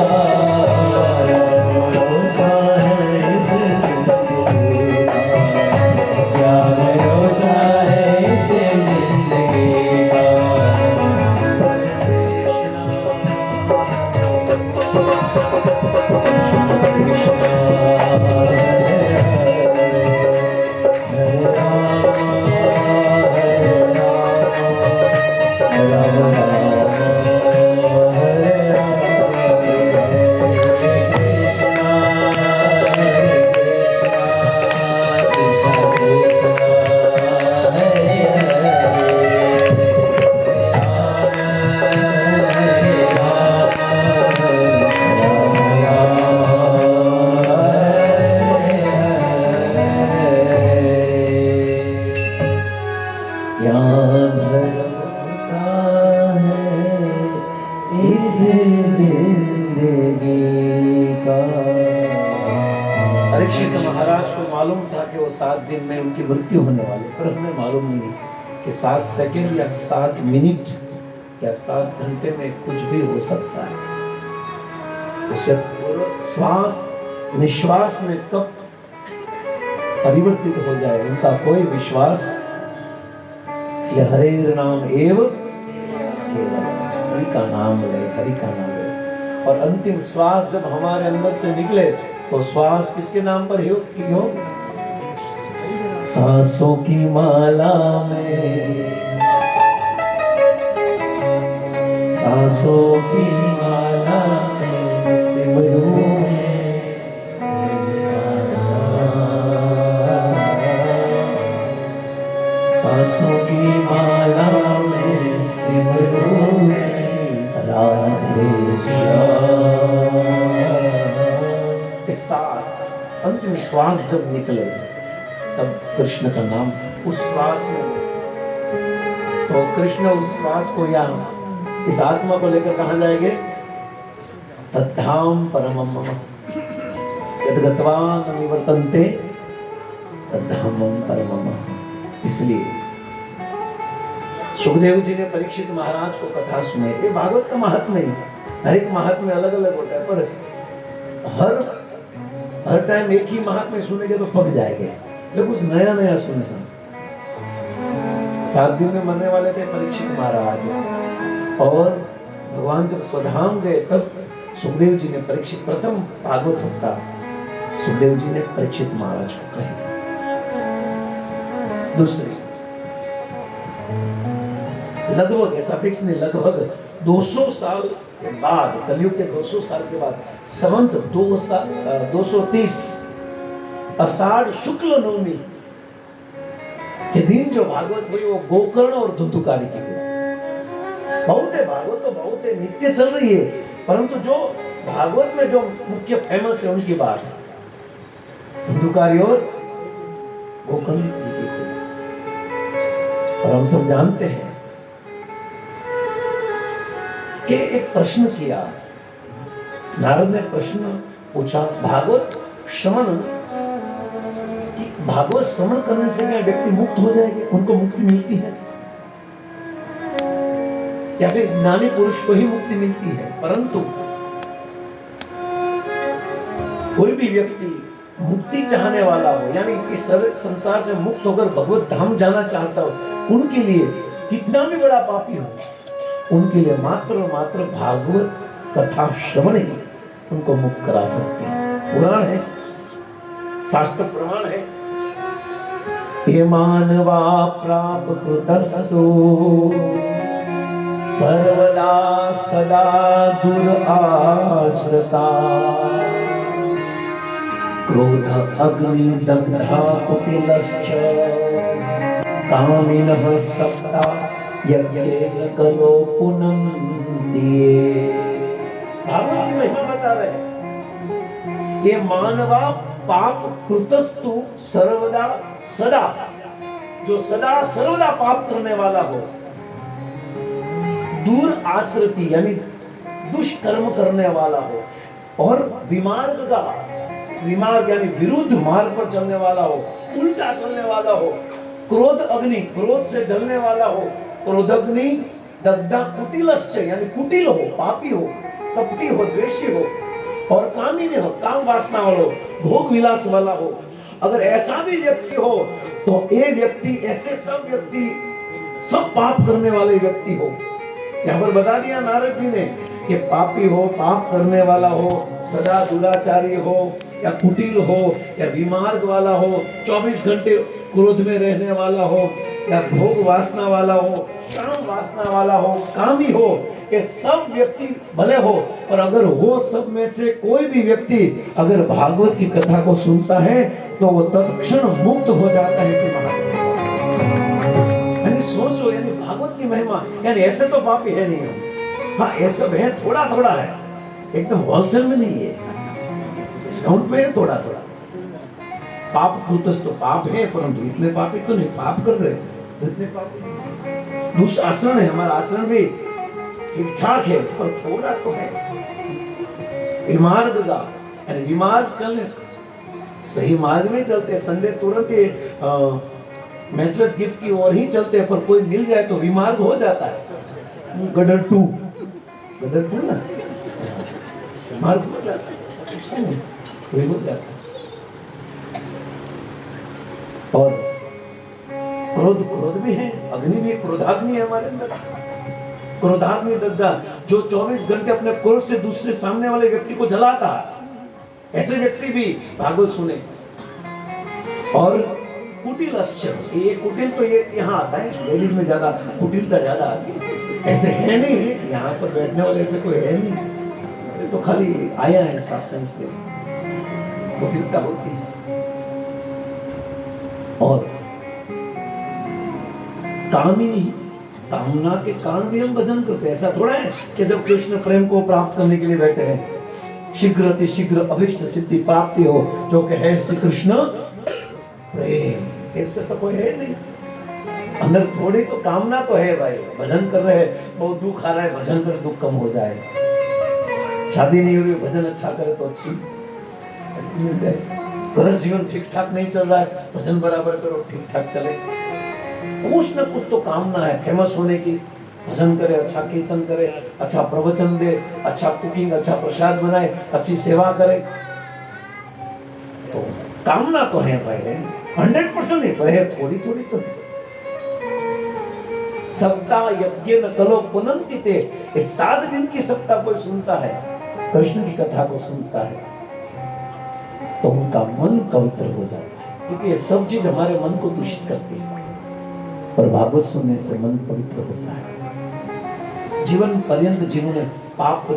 भरोसा है इस जिंदगी का। क्या भरोसा है इस जिंदगी का। क्या भरोसा है इस जिंदगी का। परीक्षित महाराज को मालूम था कि वो 7 दिन में उनकी मृत्यु होने वाली, पर हमें मालूम नहीं। कि 7 सेकंड या 7 मिनट या 7 घंटे में कुछ भी हो सकता है। उससे श्वास निश्वास में कब परिवर्तित हो जाए उनका कोई विश्वास। इसलिए हरे नाम एव केवल, हरि का नाम ले, हरि का नाम ले। और अंतिम श्वास जब हमारे अंदर से निकले तो श्वास किसके नाम पर हो? सांसों की माला में, सांसों की माला में सिमरू सांसों की माला में सिमरू राधे श्याम। इस सांस अंतिम श्वास जब निकले तब कृष्ण का नाम उस श्वास में, तो कृष्ण उस श्वास को या इस आत्मा को लेकर कहां जाएंगे? तद्धाम परमम मम यद्गत्वा न निवर्तन्ते तद्धामं परमम मम। इसलिए सुखदेव जी ने परीक्षित महाराज को कथा सुनाई। ये भागवत का महात्म्य है, हर एक महात्म्य अलग अलग होता है, पर हर टाइम एक ही महात्म्य सुनेंगे तो पक जाएंगे, लेकिन कुछ नया नया सुनना। 7 दिन में मरने वाले थे परीक्षित महाराज, और भगवान जब स्वधाम गए तब सुखदेव जी ने परीक्षित प्रथम भागवत सप्ताह सुखदेव जी ने परीक्षित महाराज को कही। दूसरी लगभग, ऐसा फिक्स नहीं, लगभग 200 साल के बाद, कलयुग के 200 साल के बाद, संवत 230 आषाढ़ शुक्ल नवमी के दिन जो भागवत हुई वो गोकर्ण और धुंधुकारी की हुई। बहुत है भागवत, तो बहुत है, नित्य चल रही है, परंतु जो भागवत में जो मुख्य फेमस है उनकी बात है, धुंधुकारी और गोकर्ण जी की हुई। और हम सब जानते हैं कि एक प्रश्न किया, नारद ने प्रश्न पूछा, भागवत श्रवण करने से क्या व्यक्ति मुक्त हो जाएंगे, उनको मुक्ति मिलती है, या फिर ज्ञानी पुरुष को ही मुक्ति मिलती है? परंतु कोई भी व्यक्ति मुक्ति चाहने वाला हो, यानी इस संसार से मुक्त होकर भगवत धाम जाना चाहता हो, उनके लिए कितना भी बड़ा पापी हो, उनके लिए मात्र और मात्र भागवत कथा श्रवण ही उनको मुक्त करा सकती है। पुराण है, शास्त्र प्रमाण है। ये मानवा प्राप्त कृतस्तु सर्वदा सदा दुराश्रता क्रोध अग्नि दग्धा कुटिलश्च कामिनः सप्ता यज्ञेन कलो पुनन्ति। भागवत की महिमा बता रहे हैं, ये मानवा पाप कृतस्तु सर्वदा सदा, जो सदा सर्वदा पाप करने वाला हो, दूर आचरती यानी दुष्कर्म करने वाला हो, और विमार्ग का, विमार्ग यानी विरुद्ध मार्ग पर चलने वाला हो, उल्टा चलने वाला हो, क्रोध अग्नि, क्रोध से जलने वाला हो, क्रोधग्नि दग्धा कुटिलश्च यानी कुटिल हो, पापी हो, कपटी हो, द्वेषी हो, और कामी नहीं हो, काम वासना वाला हो, भोग विलास वाला हो। अगर ऐसा भी व्यक्ति हो तो ये व्यक्ति, ऐसे सब व्यक्ति, सब पाप करने वाले व्यक्ति हो। यहाँ पर बता दिया नारद जी ने कि पापी हो, पाप करने वाला हो, सदा दुराचारी हो, या कुटिल हो, या विमार्ग वाला हो, 24 घंटे क्रोध में रहने वाला हो, या भोग वासना वाला हो, काम वासना वाला हो, कामी हो, ये सब व्यक्ति भले हो, पर अगर वो सब में से कोई भी व्यक्ति अगर भागवत की कथा को सुनता है तो वो तत्क्षण मुक्त हो जाता है। इसे यानी सोचो, यानी भागवत की महिमा, यानी ऐसे तो पापी है नहीं हम, हाँ ये सब है, थोड़ा थोड़ा है, एकदम होलसेल में नहीं है, डिस्काउंट में है थोड़ा थोड़ा। पाप कृतस तो पाप है, परंतु इतने पापी तो नहीं, पाप कर रहे इतने पापी। दूसरा आचरण है, हमारा आचरण भी ठीक ठाक है, पर थोड़ा तो है। विमार्ग का यानी विमार्ग चलने, सही मार्ग में चलते, संडे तुरंत मैचलेस गिफ्ट की ओर ही चलते हैं, पर कोई मिल जाए तो विमार्ग हो जाता है। गदर टू ना, विमार्ग हो जाता है, कोई हो जाता है। और क्रोध भी है, अग्नि भी, क्रोधाग्नि है हमारे अंदर। क्रोधाग्नि दग्धा जो 24 घंटे अपने क्रोध से दूसरे सामने वाले व्यक्ति को जलाता, ऐसे व्यक्ति भी भागवत सुने। और कुटिल आश्चर्य, ये कुटिल तो ये यहाँ आता है, लेडीज में ज्यादा कुटिलता ज्यादा आती है। ऐसे है नहीं, यहाँ पर बैठने वाले ऐसे कोई है नहीं, ये तो खाली आया है सत्संग से, कुटिलता होती है। और कामिनी, कामना के कारण भी हम भजन करते हैं। ऐसा थोड़ा है कि जब कृष्ण प्रेम को प्राप्त करने के लिए बैठे हैं, शीघ्र अति शीघ्र अभिष्ट सिद्धि प्राप्ति हो, जो कि है श्री कृष्ण प्रेम। इससे तो कोई है नहीं, अंदर थोड़ी तो कामना तो है भाई। भजन कर रहे हैं, बहुत दुख आ रहा है, भजन कर दुख कम हो जाए। शादी नहीं हो रही, भजन अच्छा करे तो अच्छी मिल जाए। घर जीवन ठीक ठाक नहीं चल रहा है, भजन बराबर करो, ठीक ठाक चले। कुछ न कुछ तो कामना है फेमस होने की, भजन करे, अच्छा कीर्तन करे, अच्छा प्रवचन दे, अच्छा कुकिंग, अच्छा प्रसाद बनाए, अच्छी सेवा करे। तो कामना तो है भाई, 100% नहीं तो है, थोड़ी थोड़ी तो है। सप्ताह यज्ञ न कलो पुनंति ते, 7 दिन की सप्ताह कोई सुनता है, कृष्ण की कथा को सुनता है, तो उनका मन पवित्र हो जाता है। क्योंकि ये सब चीज हमारे मन को दूषित करती है, पर भागवत सुनने से मन पवित्र होता है। जीवन पर्यंत जिन्होंने पाप,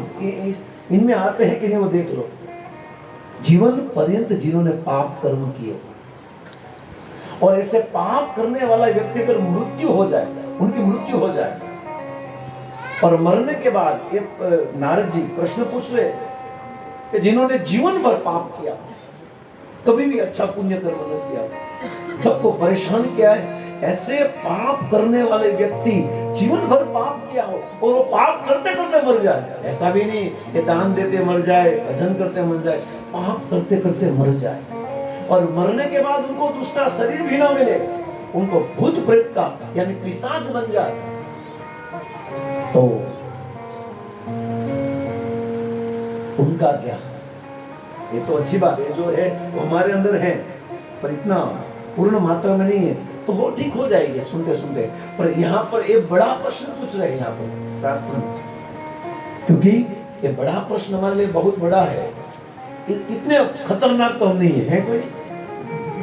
इनमें आते हैं कि नहीं वो देख लो। जीवन पर्यंत जिन्होंने पाप कर्म किए, और ऐसे पाप करने वाला व्यक्ति अगर मृत्यु हो जाए, उनकी मृत्यु हो जाए, और मरने के बाद ये नारद जी प्रश्न पूछ रहे कि जिन्होंने जीवन भर पाप किया, कभी भी अच्छा पुण्य कर्म नहीं किया, सबको परेशान किया है, ऐसे पाप करने वाले व्यक्ति जीवन भर पाप किया हो और वो पाप करते करते मर जाए। ऐसा भी नहीं कि दान देते मर जाए, भजन करते मर जाए, पाप करते करते मर जाए, और मरने के बाद उनको दूसरा शरीर भी ना मिले, उनको भूत प्रेत का यानी पिशाच बन जाए, तो उनका क्या? ये तो अच्छी बात है, जो है वो हमारे अंदर है, पर इतना पूर्ण मात्रा में नहीं है, तो वो ठीक हो जाएगी सुनते सुनते। पर यहाँ पर एक बड़ा प्रश्न पूछ रहे हैं यहाँ पर शास्त्र में, क्योंकि ये बड़ा प्रश्न हमारे लिए बहुत बड़ा है। इतने खतरनाक तो हम नहीं है, कोई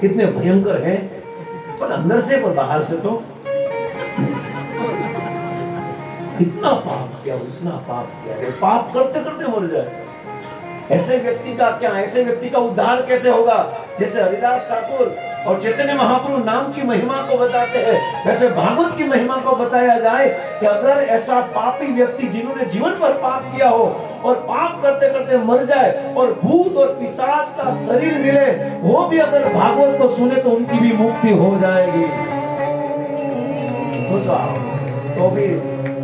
इतने भयंकर है, पर अंदर से पर बाहर से तो इतना पाप किया, इतना पाप किया, पाप करते करते मर जाए। ऐसे व्यक्ति का क्या, ऐसे व्यक्ति का उद्धार कैसे होगा? जैसे हरिदास ठाकुर और चैतन्य महाप्रभु नाम की महिमा को बताते हैं, वैसे भागवत की महिमा को बताया जाए कि अगर ऐसा पापी व्यक्ति जिन्होंने जीवन भर पाप किया हो और पाप करते करते मर जाए और भूत और पिशाच का शरीर मिले, वो भी अगर भागवत को सुने तो उनकी भी मुक्ति हो जाएगी। सोचो आप, तो भी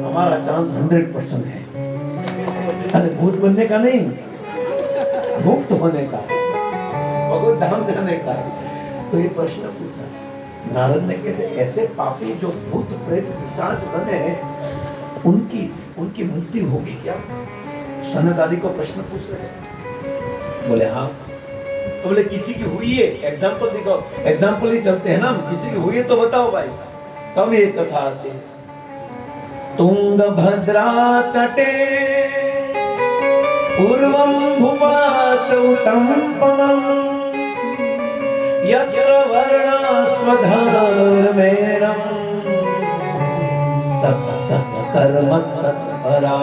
हमारा चांस 100% है। अरे भूत बनने का नहीं, मुक्त होने का, भगवत धाम जाने का। तो ये प्रश्न पूछा नारद ने, कैसे ऐसे पापी जो भूत प्रेत पिशाच बने, उनकी मुक्ति होगी क्या? सनक आदि को प्रश्न पूछ रहे। बोले हाँ। तो बोले किसी की हुई है, एग्जाम्पल दिखाओ। एग्जाम्पल ही चलते हैं ना, किसी की हुई है तो बताओ भाई। तब ये कथा आती है, तुंगभद्रा तटे पूर्वं भूपातौतं पवम् यत्र वर्णा स्वधर्मेण कर्म तत्परा।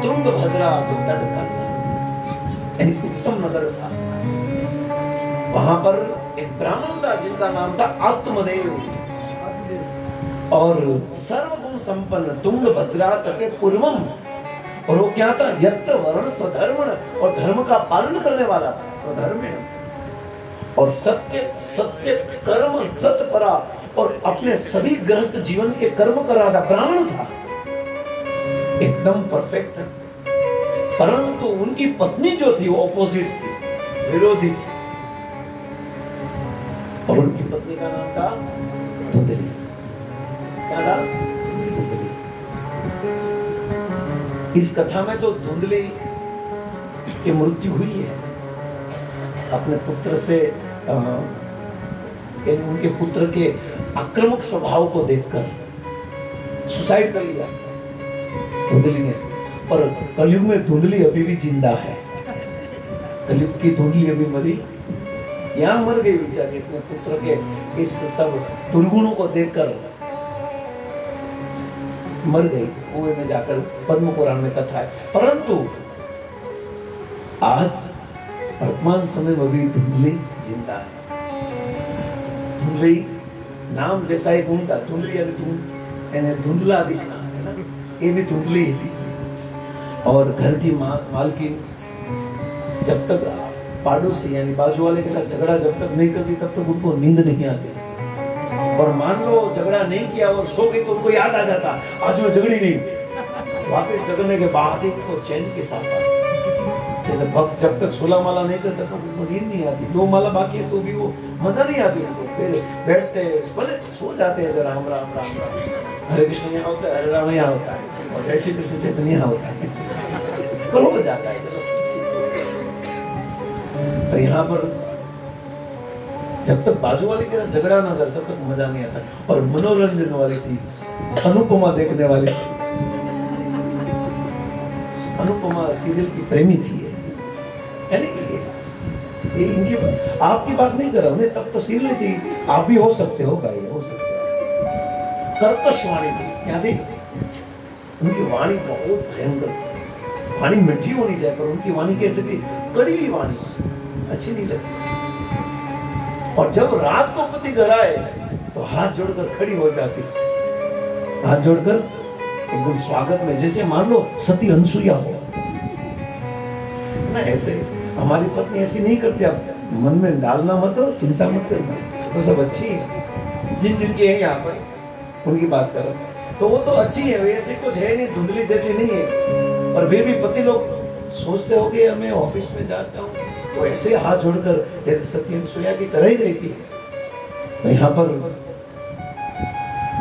तुंगभद्रा के तट पर एक उत्तम नगर था, वहां पर एक ब्राह्मण था जिनका नाम था आत्मदेव, और सर्वगुण संपन्न तुंगभद्रा तटे पूर्वम, और वो क्या था? यत्र वर्ण स्वधर्म, और धर्म का पालन करने वाला था, स्वधर्मेण, और सत्य कर्म सत्परा, और अपने सभी गृहस्थ जीवन के कर्म कर रहा था। ब्राह्मण था, एकदम परफेक्ट था, परंतु उनकी पत्नी जो थी वो ऑपोजिट थी, विरोधी थी। और उनकी पत्नी का नाम क्या था? धुंधली। इस कथा में तो धुंधली की मृत्यु हुई है अपने पुत्र से, उनके पुत्र के आक्रामक स्वभाव को देखकर सुसाइड कर लिया धुंधली ने। पर कलयुग में धुंधली अभी भी जिंदा है। कलयुग की धुंधली अभी मरी, यहां मर गई बेचारी अपने पुत्र के इस सब दुर्गुणों को देखकर मर गई कुएं में जाकर। पद्म पुराण में कथा है। परंतु आज वर्तमान समय में भी धुंधली जिंदा है। धुंधली नाम जैसा ही गुण था, धुंधली यानी धुंधला दिखना है ना, ये भी धुंधली ही थी। और घर की मालकिन जब तक पड़ोसी यानी बाजू वाले के साथ झगड़ा जब तक नहीं करती तब तक उनको नींद नहीं आती। और मान लो झगड़ा नहीं किया और सो गई तो उनको याद आ जाता आज मैं झगड़ी नहीं। वापस जगने के बाद ही उनको चैन के साथ जैसे भक्त जब तक 16 माला नहीं करता तो उनको नींद नहीं आती। 2 माला बाकी है तो भी वो मजा नहीं आती उनको। फिर बैठते भले सो जाते हैं राम राम राम राम, हरे कृष्ण यहाँ होता है, हरे राम यहाँ होता है, और जय श्री कृष्ण चैतन्य यहाँ होता है, पर हो जाता है। चलो तो यहाँ पर जब तक बाजू वाले के साथ झगड़ा ना कर तब तक मजा नहीं आता। और मनोरंजन वाली थी, अनुपमा देखने वाली थी। अनुपमा सीरियल की प्रेमी थी यानी ये इनकी आपकी बात नहीं कर रहा हूं, तब तो सीरियल थी, आप भी हो सकते हो भाई, हो सकते हो। कर्कश वाणी थी, क्या थी? उनकी वाणी बहुत भयंकर थी। वाणी मीठी होनी चाहिए पर उनकी वाणी कैसे थी? कड़वी वाणी, अच्छी नहीं लगती। और जब रात को पति घर आए तो हाथ जोड़कर खड़ी हो जाती, हाथ जोड़कर एकदम स्वागत में, जैसे मान लो सती अनसुईया हो ना। ऐसे हमारी पत्नी ऐसी नहीं करती। आप मन में डालना मत हो, चिंता मत करना, तो सब अच्छी है। जिन जिनकी है यहाँ पर उनकी बात करो तो वो तो अच्छी है, वैसे कुछ है नहीं, धुंधली जैसी नहीं है। और फिर भी पति लोग सोचते हो कि मैं ऑफिस में जाता हूँ तो ऐसे हाथ जोड़कर जैसे सती अनसुईया की तरह ही रहती है। तो यहाँ पर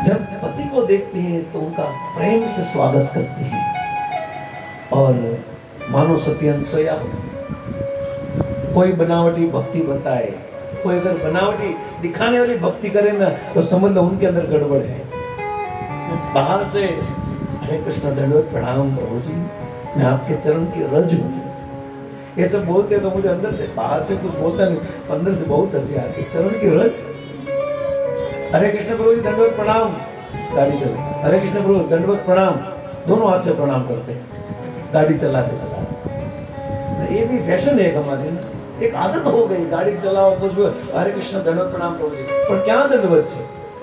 जब पति को देखते हैं तो उनका प्रेम से स्वागत करते हैं। और मानो सती अनसुईया कोई बनावटी भक्ति बताए, कोई अगर बनावटी दिखाने वाली भक्ति करे ना तो समझ लो उनके अंदर गड़बड़ है। बाहर से हरे कृष्ण दंडवत प्रणाम प्रभु जी, मैं आपके चरण की रज हूं, ये सब बोलते तो मुझे अंदर से, बाहर से कुछ बोलता नहीं, अंदर से बहुत हंसी आती। चरण की रज, हरे कृष्ण प्रभु जी दंडवत प्रणाम, गाड़ी चलती, हरे कृष्ण प्रभु दंडवत प्रणाम, दोनों हाथ से प्रणाम करते गाड़ी चलाते चलाते। ये भी फैशन है हमारे ना, एक आदत हो गई, गाड़ी चलाओ कुछ भी हरे कृष्ण दंडवत प्रणाम प्रभु जी, पर क्या दंडवत से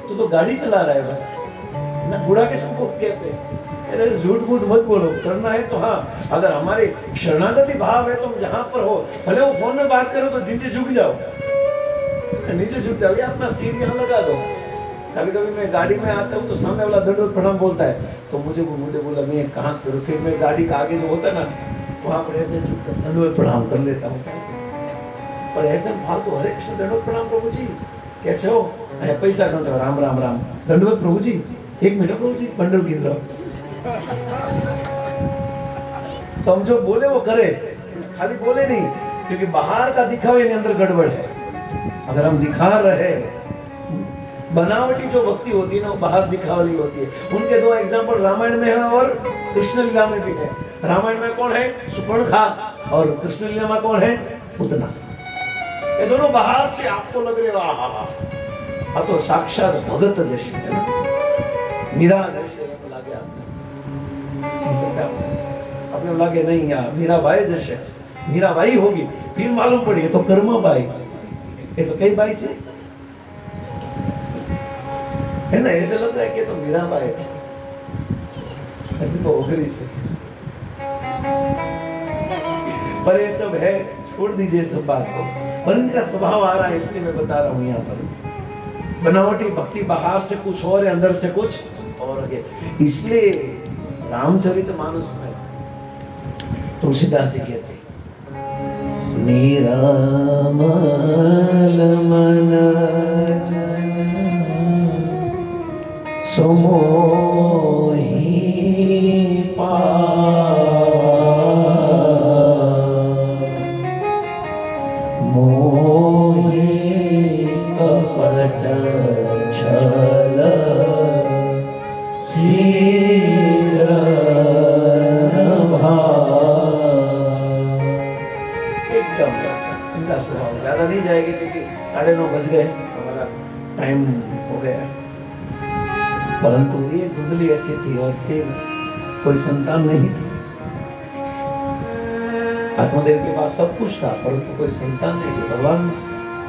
तो गाड़ी चला रहा है ना। बूढ़ा किसको कहते हैं? झूठ मूठ मत बोलो, करना है तो हाँ, अगर हमारे शरणागति भाव है तुम जहां पर हो, भले वो फोन में बात करो तो नीचे झुक जाओ, नीचे झुक जाओ, अपना सीट यहाँ लगा दो। कभी कभी मैं गाड़ी में आता हूँ तो सामने वाला दंडवत प्रणाम बोलता है तो मुझे बोला मैं कहाँ करूँ, फिर मैं गाड़ी का आगे जो होता है ना वहां पर ऐसे झुक कर दंडवत प्रणाम कर लेता हूँ। पर ऐसे फालतू हरे कृष्ण दंडवत प्रणाम प्रभु जी कैसे हो, पैसा कौन, राम राम राम दंडवत प्रभु जी, 1 मिनट प्रभु जी बंडल गिन रहा। तो हम जो बोले वो करे, खाली बोले नहीं, क्योंकि बाहर का दिखावे अंदर गड़बड़ है। अगर हम दिखा रहे, बनावटी जो भक्ति होती है ना वो बाहर दिखावली होती है। उनके 2 एग्जाम्पल रामायण में है और कृष्ण लीला में भी है। रामायण में कौन है? सुपर्णखा, और कृष्ण लीला में कौन है? पूतना। ये दोनों बाहर से आपको लग रहे हो तो साक्षात भगत जैसे है ना, मीरा जैसे लगे अपने लगे नहीं, यहाँ मीराबाई जैसे, मीराबाई होगी फिर मालूम पड़ी तो कर्माबाई, ये तो कई बाई से है ना, ऐसे लग रहा है कि तो मीराबाई तो ओगरी से। पर ये सब है, छोड़ दीजिए सब बात को, पर इनका स्वभाव आ रहा है इसलिए मैं बता रहा हूं। यहाँ पर बनावटी भक्ति बाहर से कुछ और है, अंदर से कुछ और है। इसलिए रामचरितमानस में तुलसीदास जी कहते निरामल मन सो मोहि मोहि कपट छल चीर एकदम इनका स्वभाव ज्यादा नहीं जाएगी क्योंकि 9:30 बज गए, हमारा टाइम हो गया है। परंतु ये धुंधली ऐसी थी और फिर कोई संतान नहीं थी। आत्मदेव के पास सब कुछ था परंतु कोई संतान नहीं थी। भगवान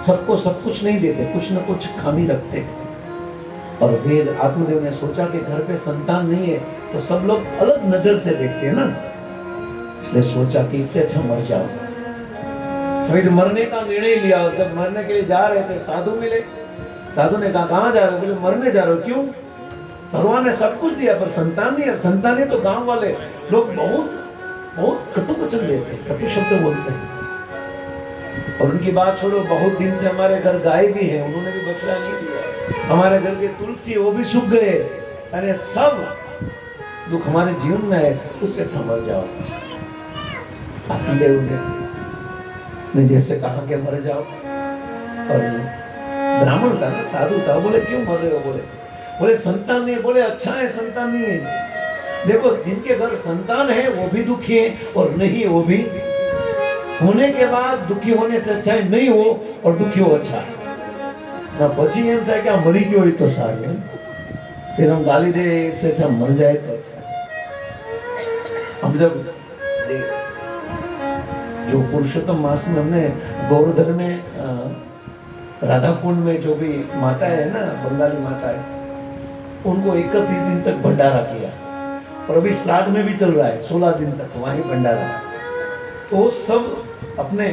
सबको सब कुछ नहीं देते, कुछ न कुछ खामी रखते। और फिर आत्मदेव ने सोचा कि घर पे संतान नहीं है तो सब लोग अलग नजर से देखते हैं ना, इसलिए सोचा कि इससे अच्छा मर जाओ। फिर मरने का निर्णय लिया और जब मरने के लिए जा रहे थे साधु मिले। साधु ने कहा कहां जा रहे हो? बोले मरने जा रहे हो। क्यों? भगवान ने सब कुछ दिया पर संतान नहीं है। संतान है तो गांव वाले लोग बहुत बहुत कटु वचन देते हैं, कटु शब्द बोलते हैं। और उनकी बात छोड़ो, बहुत दिन से हमारे घर गाय भी है, उन्होंने भी बछड़ा नहीं दिया। हमारे घर के तुलसी वो भी सूख गए। अरे सब दुख हमारे जीवन में है, उससे अच्छा मर जाओ। आत्मदेव ने जैसे कहा कि मर जाओ। और ब्राह्मण था ना, साधु था। बोले क्यों मर रहे हो? बोले संतान नहीं है। बोले अच्छा है संतान नहीं है। देखो जिनके घर संतान है वो भी दुखी है और नहीं वो भी। होने के बाद दुखी होने से अच्छा है नहीं हो और दुखी हो अच्छा है ना। પછી એમ થાય કે આ મરી ગયો હોય તો સારું, फिर हम गाली दे इससे अच्छा मर जाए तो अच्छा। हम जब जो पुरुषोत्तम मास में हमने गौरधन में राधा कुंड में जो भी माता है ना, बंगाली माता है, उनको 31 दिन तक भंडारा किया। और अभी श्राद्ध में भी चल रहा है 16 दिन तक वहीं भंडारा। तो सब अपने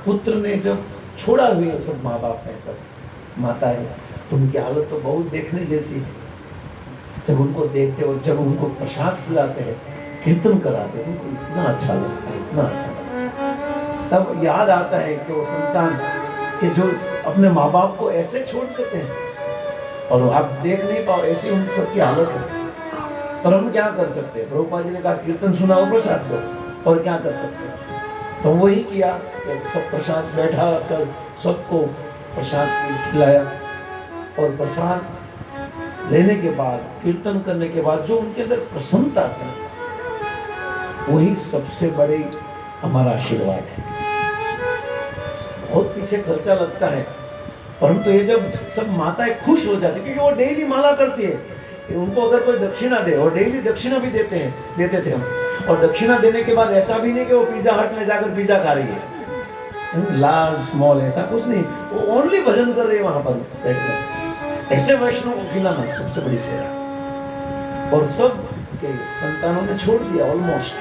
पुत्र ने जब छोड़ा हुए सब माँ बाप है, सब माता है, तो उनकी हालत तो बहुत देखने जैसी थी। जब उनको देखते और जब उनको प्रसाद खिलाते हैं, कीर्तन कराते, तो उनको इतना अच्छा लगता है, इतना अच्छा लगता है। तब याद आता है कि वो संतान कि जो अपने माँ बाप को ऐसे छोड़ देते हैं और आप देख नहीं पाओ, ऐसी उन सबकी हालत है। पर हम क्या कर सकते हैं? प्रभुपाद जी ने कहा कीर्तन सुनाओ, प्रसाद दो, और क्या कर सकते हैं? तो वही किया, सब प्रसाद बैठा कर सबको प्रसाद खिलाया। और प्रसाद लेने के बाद, कीर्तन करने के बाद जो उनके अंदर प्रसन्नता थी, वही सबसे बड़ी हमारा आशीर्वाद है। बहुत पीछे खर्चा लगता है परंतु ये जब सब माताएं खुश हो जाती, क्योंकि वो डेली माला करती है, उनको अगर कोई दक्षिणा दे, और डेली दक्षिणा भी देते थे हम। और दक्षिणा देने के बाद ऐसा भी नहीं कि वो पिज्जा हट में जाकर पिज्जा खा रही है, लार्ज स्मॉल ऐसा कुछ नहीं, वो ओनली भजन कर रही है वहां पर बैठकर। ऐसे वैष्णव को खिलाना सबसे बड़ी सेवा। और सब के संतानों ने छोड़ दिया ऑलमोस्ट।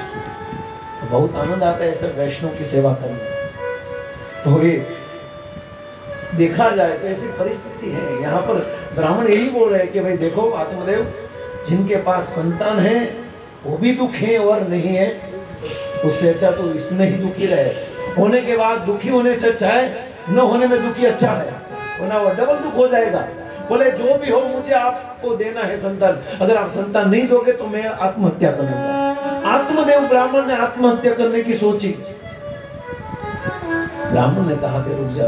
तो बहुत आनंद आता है ऐसे वैष्णव की सेवा करने से। तो ये देखा जाए तो ऐसी परिस्थिति है यहाँ पर। ब्राह्मण यही बोल रहे हैं कि भाई देखो आत्मदेव, जिनके पास संतान है वो भी दुख है और नहीं है, उससे अच्छा तो इसमें ही दुखी रहे। होने के बाद दुखी होने से अच्छा है न होने में दुखी अच्छा है, वरना वो डबल दुख हो जाएगा। बोले जो भी हो मुझे आपको देना है संतान, अगर आप संतान नहीं दोगे तो मैं आत्महत्या कर लूंगा। आत्मदेव ब्राह्मण ने आत्महत्या करने की सोची। ब्राह्मण ने कहा कि रुक जा।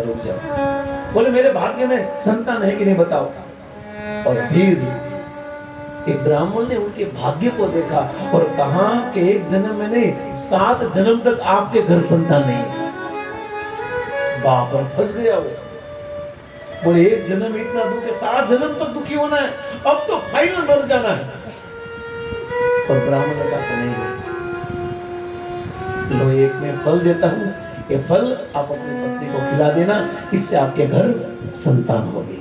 बोले मेरे भाग्य में संतान है कि नहीं बताओ। और फिर एक ब्राह्मण ने उनके भाग्य को देखा और कहा कि एक जन्म में नहीं, 7 जन्म तक आपके घर संतान नहीं है। बाप रे, फंस गया वो। बोले एक जन्म में इतना दुख है, 7 जन्म तक दुखी होना है, अब तो फाइनल मर जाना है। और ब्राह्मण ने कहा नहीं, लो एक मैं फल देता हूं, ये फल आप अपनी पत्नी को खिला देना, इससे आपके घर संतान होगी।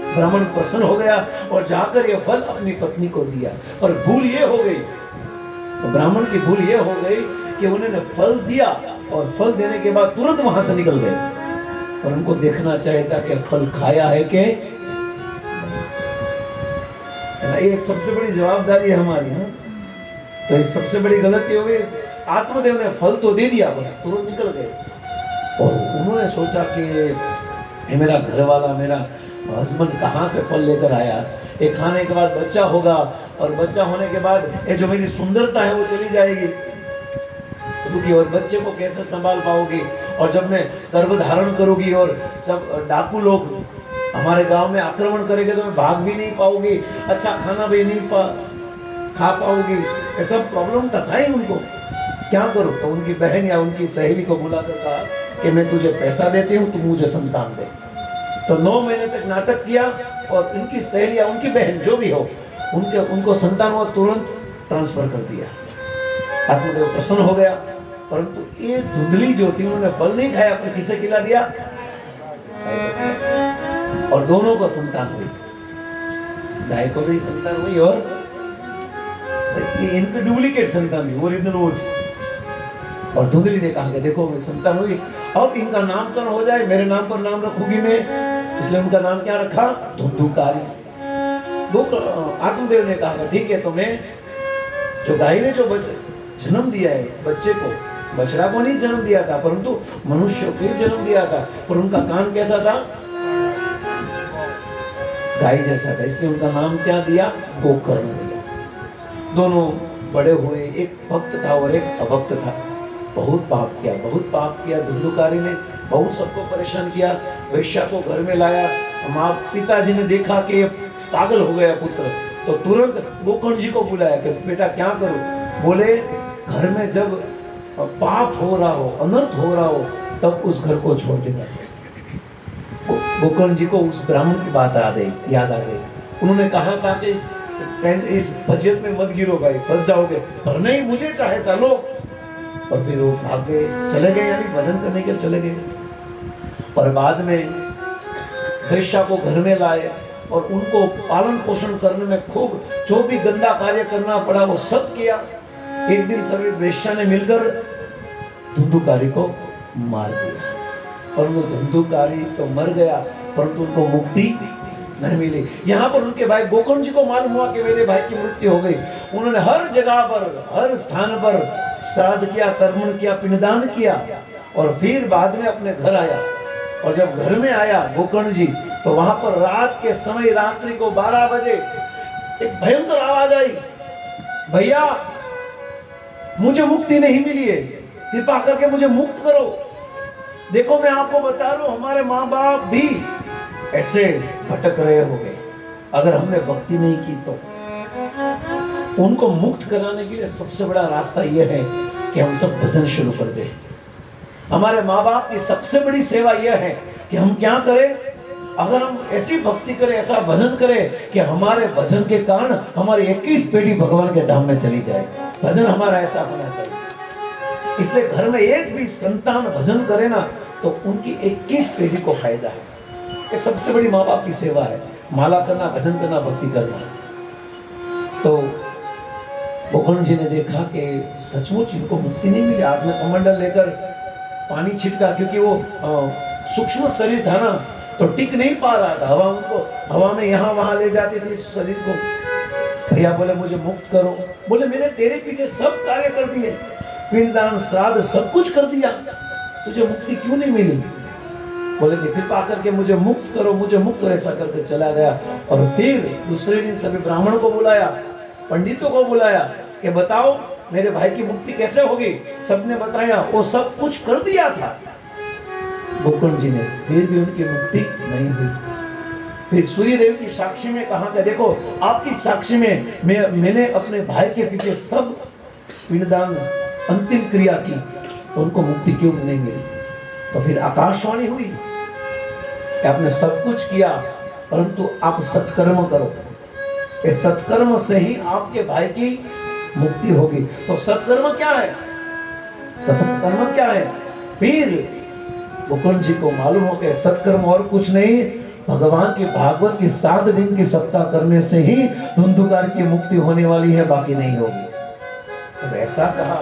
ब्राह्मण प्रसन्न हो गया और जाकर ये फल अपनी पत्नी को दिया। और भूल ये हो गई, तो ब्राह्मण की भूल ये हो गई कि उन्होंने फल दिया और फल देने के बाद तुरंत वहां से निकल गए। और उनको देखना चाहिए था कि फल खाया है कि ये सबसे बड़ी जवाबदारी है हमारी। तो ये सबसे बड़ी गलती हो गई। आत्मदेव ने फल तो दे दिया, तुरंत निकल गए। और उन्होंने सोचा कि मेरा घर वाला, मेरा हस्बैंड कहाँ से फल लेकर आया, ये खाने के बाद बच्चा होगा और बच्चा होने के बाद ये जो मेरी सुंदरता है वो चली जाएगी, रुकी, और बच्चे को कैसे संभाल पाओगी, और जब मैं गर्भ धारण करूंगी और सब डाकू लोग हमारे गांव में आक्रमण करेंगे तो मैं भाग भी नहीं पाऊंगी, अच्छा खाना भी नहीं खा पाऊंगी, ये सब प्रॉब्लम था ही उनको, क्या करूं। तो उनकी बहन या उनकी सहेली को बुलाकर कहा कि मैं तुझे पैसा देती हूं, तू मुझे संतान दे। तो 9 महीने तक नाटक किया और इनकी सहेली या उनकी बहन जो भी हो उनको संतान हुआ, तुरंत ट्रांसफर कर दिया। आत्मदेव प्रसन्न हो गया, परंतु ये धुंधली जो थी उन्होंने फल नहीं खाया, पर किसे खिला दिया, और दोनों को संतान हुई, गाय को भी संतान हुई और ये इनकी डुप्लीकेट संतान हुई, ओरिजिनल वो थी। और धुंधली ने कहा कि देखो मैं संतान हुई, अब इनका नामकरण हो जाए, मेरे नाम पर नाम रखूंगी मैं, इसलिए उनका नाम क्या रखा, धुंधुकारी। आत्मदेव ने कहा ठीक है, तो मैं जो गाय ने जो जन्म दिया है बच्चे को, बछड़ा को नहीं जन्म दिया था परंतु मनुष्य को जन्म दिया था, पर उनका कान कैसा था, गाय जैसा था, इसलिए उनका नाम क्या दिया, गोकर्ण दिया। दोनों बड़े हुए, एक भक्त था और एक अभक्त था। बहुत पाप किया धुंधुकारी ने, बहुत सबको परेशान किया, वैश्या को घर में लाया। माँ पिताजी ने देखा कि पागल हो गया पुत्र, तो तुरंत गोकर्ण जी को बुलाया कि बेटा क्या करूं। बोले घर में जब पाप हो रहा हो, अनर्थ हो रहा हो, तब उस घर को छोड़ देना चाहिए। गोकर्ण जी को उस ब्राह्मण की बात याद आ गई। उन्होंने कहा था कि इस फजीयत में मत गिरो भाई, फंस जाओगे, पर नहीं, मुझे चाहे था लो। और फिर वो भाग गए, चले गए, यानी भजन करने के लिए चले गए। और बाद में वैश्या को घर में लाए और उनको पालन पोषण करने में खूब जो भी गंदा कार्य करना पड़ा वो सब किया। एक दिन सभी वैश्या ने मिलकर धुंधुकारी को मार दिया, और वो धुंधुकारी तो मर गया, परंतु उनको मुक्ति नहीं मिली। यहाँ पर उनके भाई गोकर्ण जी को मालूम हुआ कि मेरे भाई की मृत्यु हो गई। उन्होंने हर जगह पर, हर स्थान पर श्राद्ध किया, तर्पण किया, पिंडदान किया, और फिर बाद में अपने घर आया। और जब घर में आया गोकर्ण जी, तो वहां पर रात के समय, रात्रि को 12 बजे एक भयंकर आवाज आई, भैया मुझे मुक्ति नहीं मिली है, कृपा करके मुझे मुक्त करो। देखो मैं आपको बता रहा हूं, हमारे माँ बाप भी ऐसे भटक रहे होंगे, अगर हमने भक्ति नहीं की तो। उनको मुक्त कराने के लिए सबसे बड़ा रास्ता यह है कि हम सब भजन शुरू कर दें। हमारे माँ बाप की सबसे बड़ी सेवा यह है कि हम क्या करें, अगर हम ऐसी भक्ति करें, ऐसा भजन करें कि हमारे भजन के कारण हमारी 21 पीढ़ी भगवान के धाम में चली जाए। भजन हमारा ऐसा होना चाहिए। इसलिए घर में एक भी संतान भजन करे ना, तो उनकी 21 पीढ़ी को फायदा है। ये सबसे बड़ी माँ बाप की सेवा है, माला करना, भजन करना, भक्ति करना। तो गोकर्ण जी ने देखा कि सचमुच इनको मुक्ति नहीं मिली। हाथ में कमंडल लेकर पानी छिटका, क्योंकि वो सूक्ष्म शरीर था ना, तो टिक नहीं पा रहा था। हवा उनको हवा में यहाँ वहां ले जाती थी शरीर को। भैया बोले मुझे मुक्त करो। बोले मैंने तेरे पीछे सब कार्य कर दिए, पिंडदान, श्राद्ध, सब कुछ कर दिया, तुझे मुक्ति क्यों नहीं मिली। बोले कि कृपा करके मुझे मुक्त करो, मुझे मुक्त। ऐसा करके चला गया। और फिर दूसरे दिन सभी ब्राह्मण को बुलाया, पंडितों को बुलाया कि बताओ मेरे भाई की मुक्ति कैसे होगी। सबने बताया, वो सब कुछ कर दिया था गोकर्ण जी ने, फिर भी उनकी मुक्ति नहीं हुई। फिर सूर्य देव की साक्षी में कहा कि देखो आपकी साक्षी में मैंने अपने भाई के पीछे सब पिंडदान, अंतिम क्रिया की, तो उनको मुक्ति क्यों नहीं मिली। तो फिर आकाशवाणी हुई कि आपने सब कुछ किया, परंतु आप सत्कर्म करो, इस सत्कर्म से ही आपके भाई की मुक्ति होगी। तो सत्कर्म क्या है, सत्कर्म क्या है। फिर गोकर्ण जी को मालूम हो गया सत्कर्म और कुछ नहीं, भगवान की भागवत की 7 दिन की सप्ताह करने से ही धुंधुकार की मुक्ति होने वाली है, बाकी नहीं होगी। तो ऐसा कहा।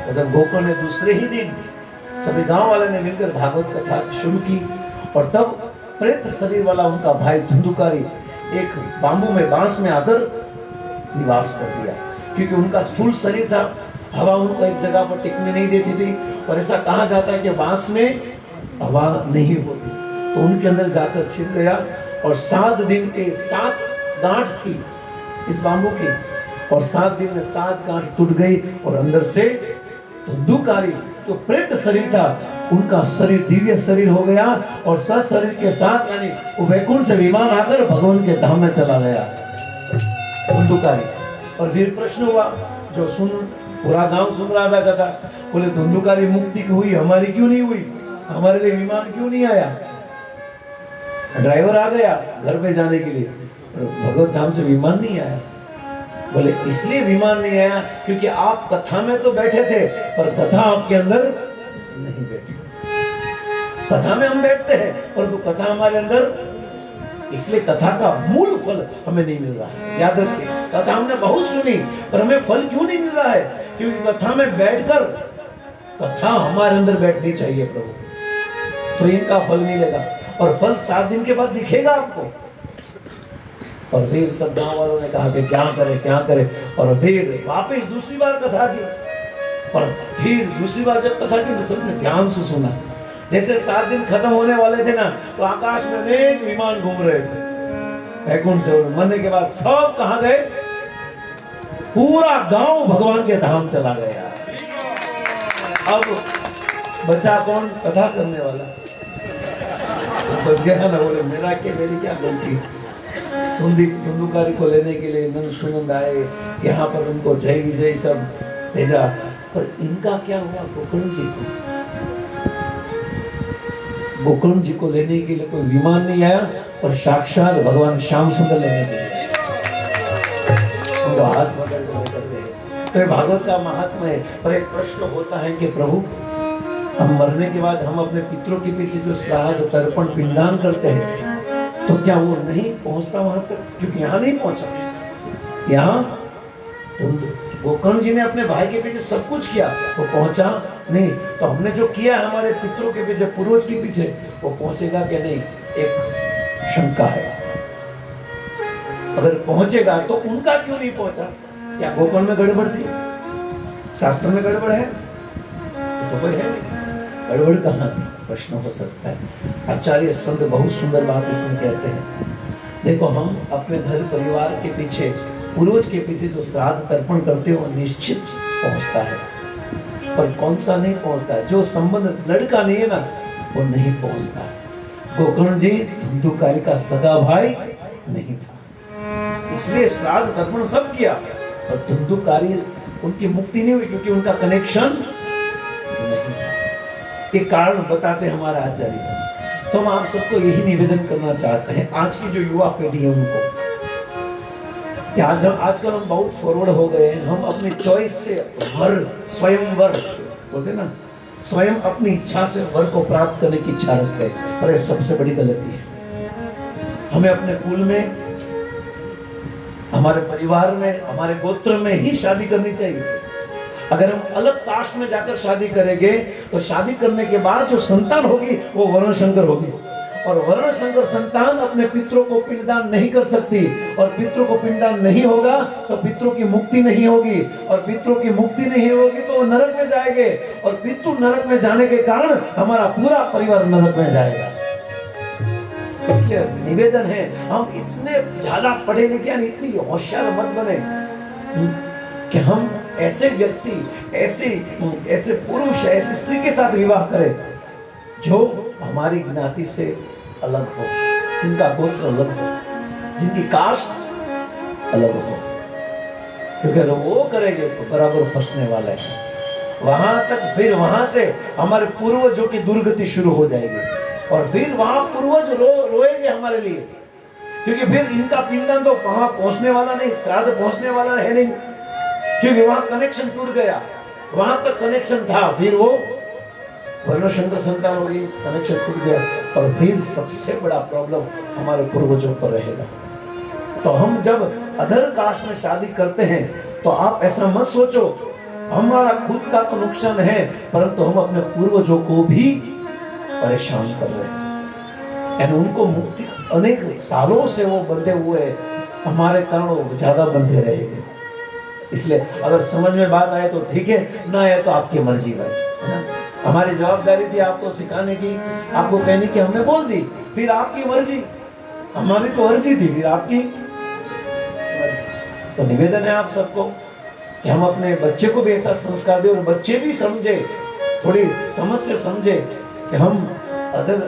तो जब गोकर्ण ने दूसरे ही दिन सभी गांव वाले ने मिलकर भागवत कथा शुरू की, और तब प्रेत शरीर वाला उनका भाई धुंधुकारी एक बांबू में, बांस में आकर निवास कर दिया, क्योंकि उनका स्थूल शरीर था, हवा उनको एक जगह पर टिकने नहीं देती थी। और ऐसा कहा जाता है कि बांस में हवा नहीं होती, तो उनके अंदर जाकर छिप गया और 7 दिन के 7 गांठ थी इस बांबू की, और 7 दिन में 7 गांठ टूट गई और अंदर से धुंधुकारी जो प्रेत शरीर था उनका शरीर दिव्य शरीर हो गया, और शरीर के साथ यानी वो वैकुंठ से विमान आकर भगवान के धाम में चला गया धुंधुकारी। और फिर प्रश्न हुआ, जो पूरा गांव सुन रहा था कथा, बोले धुंधुकारी मुक्ति हुई, हमारी क्यों नहीं हुई, हमारे लिए विमान क्यों नहीं आया? ड्राइवर आ गया घर पे जाने के लिए, भगवत धाम से विमान नहीं आया। बोले इसलिए विमान नहीं आया क्योंकि आप कथा में तो बैठे थे पर कथा आपके अंदर नहीं बैठी। कथा में हम बैठते हैं परंतु कथा हमारे अंदर, इसलिए कथा का मूल फल हमें नहीं मिल रहा है। याद रखिए, कथा हमने बहुत सुनी पर हमें फल क्यों नहीं मिल रहा है? क्योंकि कथा में बैठकर, कथा हमारे अंदर बैठनी चाहिए प्रभु, तो इनका फल मिलेगा, और फल 7 दिन के बाद दिखेगा आपको। और फिर सब गांव वालों ने कहा कि क्या करे, और फिर वापस दूसरी बार कथा की, और फिर दूसरी बार जब कथा की तो सबने ध्यान से सुना। जैसे 7 दिन खत्म होने वाले थे ना, तो आकाश में अनेक विमान घूम रहे थे वैकुंठ से, और मरने के बाद सब कहां गए? पूरा गांव भगवान के धाम चला गया। अब बचा कौन? कथा करने वाला बच गया ना। बोले मेरी क्या गलती? धुंधुकारी को लेने के लिए नंद सुनंद आए, यहाँ पर उनको जय विजय सब भेजा, पर इनका क्या हुआ? गोकर्ण जी को लेने के लिए कोई विमान नहीं आया, पर साक्षात भगवान श्याम सुंदर लेने के लिए उनको हाथ पकड़ कर गए। तो ये भागवत का महात्मा है। पर एक प्रश्न होता है कि प्रभु, हम मरने के बाद हम अपने पितरों के पीछे जो श्राद्ध तर्पण पिंडदान करते हैं, तो क्या वो नहीं पहुंचता वहां तक? क्योंकि यहाँ नहीं पहुंचा। यहाँ तो गोकर्ण जी ने अपने भाई के पीछे सब कुछ किया, वो पहुंचा नहीं। तो हमने जो किया हमारे पितरों के पीछे, पूर्वज के पीछे, वो पहुंचेगा कि नहीं? एक शंका है। अगर पहुंचेगा तो उनका क्यों नहीं पहुंचा? क्या गोकर्ण में गड़बड़ थी? शास्त्र में गड़बड़ है? तो कोई है नहीं, गड़बड़ कहाँ थी? प्रश्न हो सकता है। आचार्य संत बहुत सुंदर बात इसमें कहते हैं। देखो, हम अपने घर परिवार के पीछे, पूर्वज के पीछे जो श्राद्ध तर्पण करते हो निश्चित पहुंचता है, पर कौन सा नहीं पहुंचता है? जो संबंध लड़का नहीं है ना, वो नहीं पहुंचता है। गोकर्ण जी धुंधुकारी का सगा भाई नहीं था, इसलिए श्राद्ध तर्पण सब किया, और धुंधुकारी उनकी मुक्ति नहीं हुई क्योंकि उनका कनेक्शन नहीं था। एक कारण बताते हमारा आचार्य। तो हम आप सबको यही निवेदन करना चाहते हैं, आज की जो युवा पीढ़ी है उनको, कि आजकल हम बहुत फॉरवर्ड हो गए हैं। हम अपनी चॉइस से स्वयं वर बोलते ना, स्वयं अपनी इच्छा से वर को प्राप्त करने की इच्छा रखते हैं, पर यह सबसे बड़ी गलती है। हमें अपने कुल में, हमारे परिवार में, हमारे गोत्र में ही शादी करनी चाहिए। अगर हम अलग कास्ट में जाकर शादी करेंगे तो शादी करने के बाद जो संतान होगी वो वर्ण संकर होगी, और वर्ण संकर संतान अपने पितरों को पिंडदान नहीं कर सकती, और पितरों को पिंडदान नहीं होगा तो पितरों की मुक्ति नहीं होगी, और पितरों की मुक्ति नहीं होगी तो वो नरक में जाएंगे, और पितृ नरक में जाने के कारण हमारा पूरा परिवार नरक में जाएगा। इसलिए निवेदन है, हम इतने ज्यादा पढ़े लिखे, इतनी होशियार मत बने कि हम ऐसे व्यक्ति, ऐसे पुरुष, ऐसी स्त्री के साथ विवाह करें जो हमारी ज्ञाति से अलग हो, जिनका गोत्र अलग हो, जिनकी कास्ट अलग हो, क्योंकि अगर वो करेंगे तो बराबर फंसने वाले हैं वहां तक। फिर वहां से हमारे पूर्वजों की दुर्गति शुरू हो जाएगी, और फिर वहां पूर्वज रोएंगे हमारे लिए, क्योंकि फिर इनका पिंडदान तो वहां पहुंचने वाला नहीं, श्राद्ध पहुंचने वाला है नहीं, क्योंकि वहां कनेक्शन टूट गया। वहां तक कनेक्शन था, फिर वो वर्ण शंकर संतान होगी, कनेक्शन टूट गया, और फिर सबसे बड़ा प्रॉब्लम हमारे पूर्वजों पर रहेगा। तो हम जब अदर कास्ट में शादी करते हैं तो आप ऐसा मत सोचो हमारा खुद का तो नुकसान है, परंतु हम अपने पूर्वजों को भी परेशान कर रहे हैं, यानी उनको मुक्ति, अनेक सालों से वो बंधे हुए, हमारे कारण वो ज्यादा बंधे रहेंगे। इसलिए अगर समझ में बात आए तो ठीक है, ना आए तो आपकी मर्जी भाई, है ना। हमारी जवाबदारी थी आपको सिखाने की, आपको कहने की, हमने बोल दी, फिर आपकी मर्जी। हमारी तो अर्जी थी, फिर आपकी मर्जी। तो निवेदन है आप सबको कि हम अपने बच्चे को भी ऐसा संस्कार दें और बच्चे भी समझे, थोड़ी समझ से समझे कि हम अदर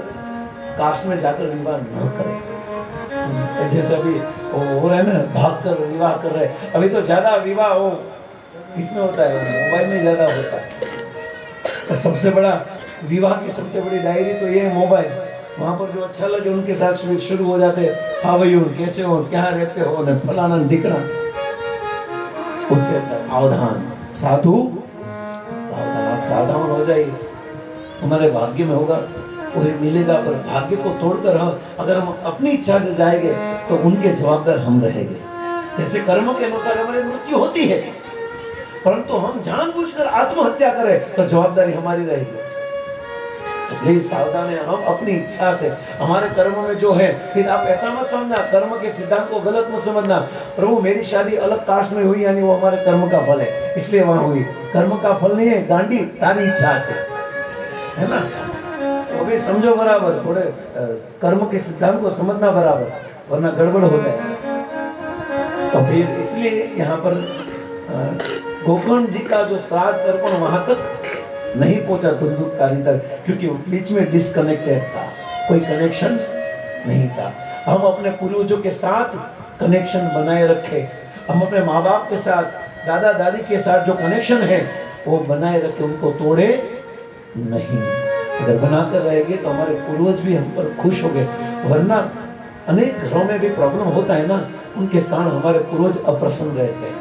कास्ट में जाकर विवाह न करें। जैसे अभी वो हो रहा है ना, भाग कर विवाह कर रहे हैं। अभी तो ज्यादा विवाह वो इसमें होता है, मोबाइल में ज्यादा होता है। तो सबसे बड़ा विवाह की सबसे बड़ी डायरी तो ये है मोबाइल। वहां पर जो अच्छा लगे उनके साथ शुरू हो जाते हैं, हाँ भाई कैसे हो, क्या रहते हो, न फलाना ढिकना। उससे अच्छा सावधान, साधु सावधान, आप सावधान हो जाइए, हमारे भाग्य में होगा वही मिलेगा। पर भाग्य को तोड़कर अगर हम अपनी इच्छा से जाएंगे तो उनके जवाबदार हम रहेंगे। जैसे कर्म के अनुसार हमारी मृत्यु होती है, परंतु हम जानबूझकर आत्महत्या करें तो जवाबदारी हमारी रहेगी। तो प्लीज सावधान है, हम अपनी इच्छा से हमारे कर्म में जो है, फिर आप ऐसा मत समझना, कर्म के सिद्धांत को गलत मत समझना, प्रभु मेरी शादी अलग कास्ट में हुई यानी वो हमारे कर्म का फल है इसलिए वहां हुई। कर्म का फल नहीं है, गांडी तारी इच्छा से, है ना। वो भी समझो बराबर, थोड़े कर्म के सिद्धांत को समझना बराबर, वरना गड़बड़ हो जाए। तो फिर इसलिए यहाँ पर गोकर्ण जी का जो श्राद्ध तर्पण वहां तक नहीं पहुंचा धुंधुकारी तक, क्योंकि बीच में डिस्कनेक्टेड था, कोई कनेक्शन नहीं था। हम अपने पूर्वजों के साथ कनेक्शन बनाए रखे, हम अपने माँ बाप के साथ, दादा दादी के साथ जो कनेक्शन है वो बनाए रखे, उनको तोड़े नहीं। अगर बनाकर रहेंगे तो हमारे पूर्वज भी हम पर खुश हो गए। वरना अनेक घरों में भी प्रॉब्लम होता है ना, उनके कारण हमारे पूर्वज अप्रसन्न रहते हैं,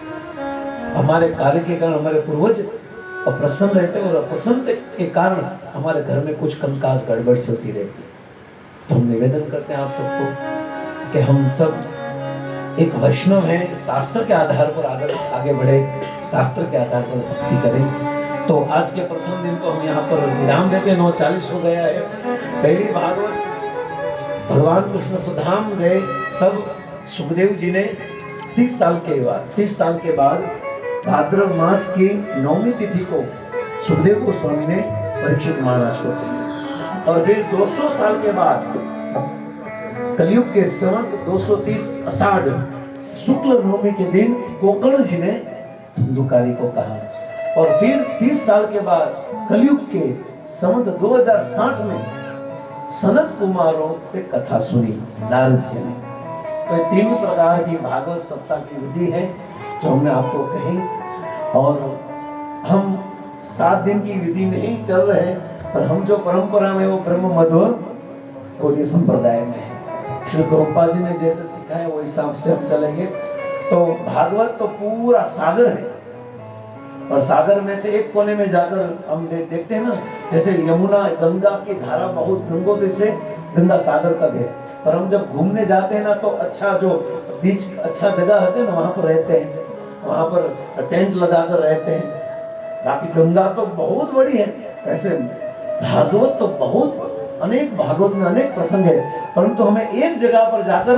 हमारे कार्य के कारण हमारे पूर्वज अप्रसन्न रहते हैं, और अप्रसन्न के कारण हमारे घर में कुछ कंकाज गड़बड़ चलती रहती है। तो हम निवेदन करते हैं आप सबको कि हम सब एक वैष्णव हैं, शास्त्र के आधार पर आगे बढ़े, शास्त्र के आधार पर भक्ति करें। तो आज के प्रथम दिन को हम यहाँ पर विराम देते हैं। 9:40 हो गया है। पहली भागवत भगवान कृष्ण सुधाम गए, तब सुखदेव जी ने 30 साल के बाद भाद्रव मास की 9वीं तिथि को सुखदेव गोस्वामी ने परीक्षित महाराज को दिया, और फिर 200 साल के बाद कलयुग के संवत 230 आषाढ़ शुक्ल नवमी के दिन गोकर्ण जी ने धुंधुकारी को कहा, और फिर 30 साल के बाद कलयुग के संवत 2060 में सनत कुमारों से कथा सुनी नारद जी ने। तो ये 3 प्रकार की भागवत सप्ताह की विधि है जो हमने आपको कही, और हम 7 दिन की विधि नहीं चल रहे हैं, पर हम जो परंपरा में वो ब्रह्म मध्व गौड़ीय संप्रदाय में है। श्री प्रभुपाद जी ने जैसे सिखाया वो हिसाब से हम चलेंगे। तो भागवत तो पूरा सागर है, और सागर में से एक कोने में जाकर हम देखते हैं ना, जैसे यमुना गंगा की धारा बहुत गंगोत्री से गंगा सागर तक है, पर हम जब घूमने जाते हैं ना तो अच्छा जो बीच अच्छा जगह रहते हैं ना वहां पर रहते हैं, वहां पर टेंट लगाकर रहते हैं। बाकी गंगा तो बहुत बड़ी है, वैसे भागवत तो बहुत अनेक भागवत में अनेक प्रसंग है, परंतु हमें एक जगह पर जाकर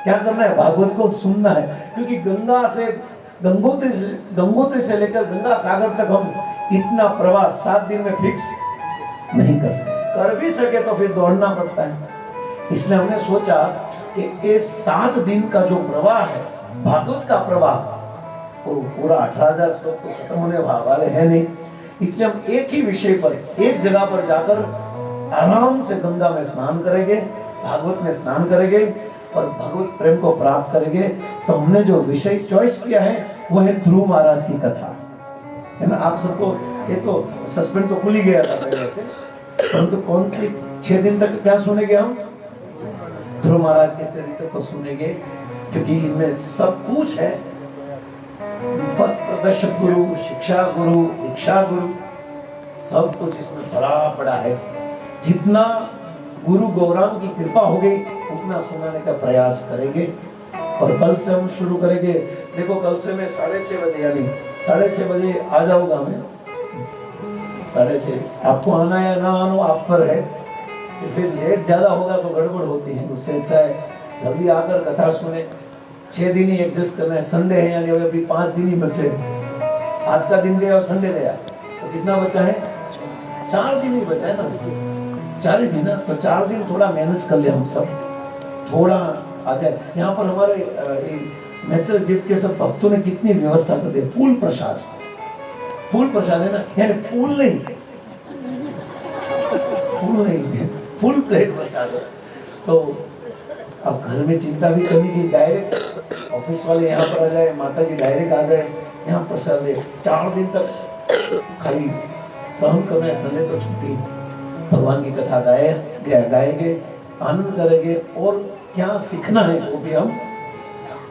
क्या करना है, भागवत को सुनना है। क्योंकि गंगा से गंगोत्री से लेकर गंगा सागर तक हम इतना प्रवाह 7 दिन में फिक्स नहीं कर सकते, कर भी सके तो फिर दौड़ना पड़ता है। इसलिए हमने सोचा कि ये 7 दिन का जो प्रवाह है, भागवत का प्रवाह, वो पूरा 18,000 श्लोक तो खत्म होने वाले हैं नहीं, इसलिए हम एक ही विषय पर एक जगह पर जाकर आराम से गंगा में स्नान करेंगे, भागवत में स्नान करेंगे और भगवत प्रेम को प्राप्त करेंगे। तो हमने जो विषय चॉइस किया है वो है ध्रुव महाराज की कथा, है ना। आप सबको ये तो सस्पेंस तो खुल ही गया था पहले से, परंतु कौन सी 6 दिन तक क्या सुनेंगे हम, ध्रुव महाराज के चरित्र को सुनेंगे, क्योंकि इनमें सब कुछ है। पथ प्रदर्शक गुरु, शिक्षा गुरु, दीक्षा गुरु, सब कुछ इसमें भरा पड़ा है। जितना गुरु गौरांग की कृपा हो गई उतना सुनाने का प्रयास करेंगे। और कल से हम शुरू करेंगे। देखो कल से मैं 6:30 बजे, यानी 6:30 बजे आ जाऊंगा मैं, 6:30। आपको आना या ना आना आप पर है, कि फिर लेट ज्यादा होगा तो गड़बड़ होती है, उससे अच्छा है जल्दी आकर कथा सुने। 6 दिन ही एडजस्ट करना है, संडे है यानी अभी 5 दिन ही बचे। आज का दिन गया और संडे गया तो कितना बचा है, 4 दिन ही बचा है ना, 4 ही दिन ना, तो 4 दिन थोड़ा मेहनत कर ले हम सब, थोड़ा आ जाए। यहाँ पर हमारे मैसेज गिफ्ट के सब भक्तों ने कितनी व्यवस्था कर दी। फूल प्रसाद, फूल प्रसाद है ना, यानी फूल नहीं, फूल नहीं, फुल प्लेट प्रसाद है। तो अब घर में चिंता भी करनी कि डायरेक्ट ऑफिस वाले यहाँ पर आ जाए, माता जी डायरेक्ट आ जाए, यहाँ प्रसाद है। 4 दिन तक खाली सहन करना है, संडे तो छुट्टी। भगवान की कथा गाएंगे, आनंद करेंगे, और क्या सीखना है वो भी हम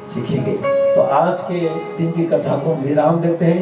सीखेंगे। तो आज के दिन की कथा को विराम देते हैं।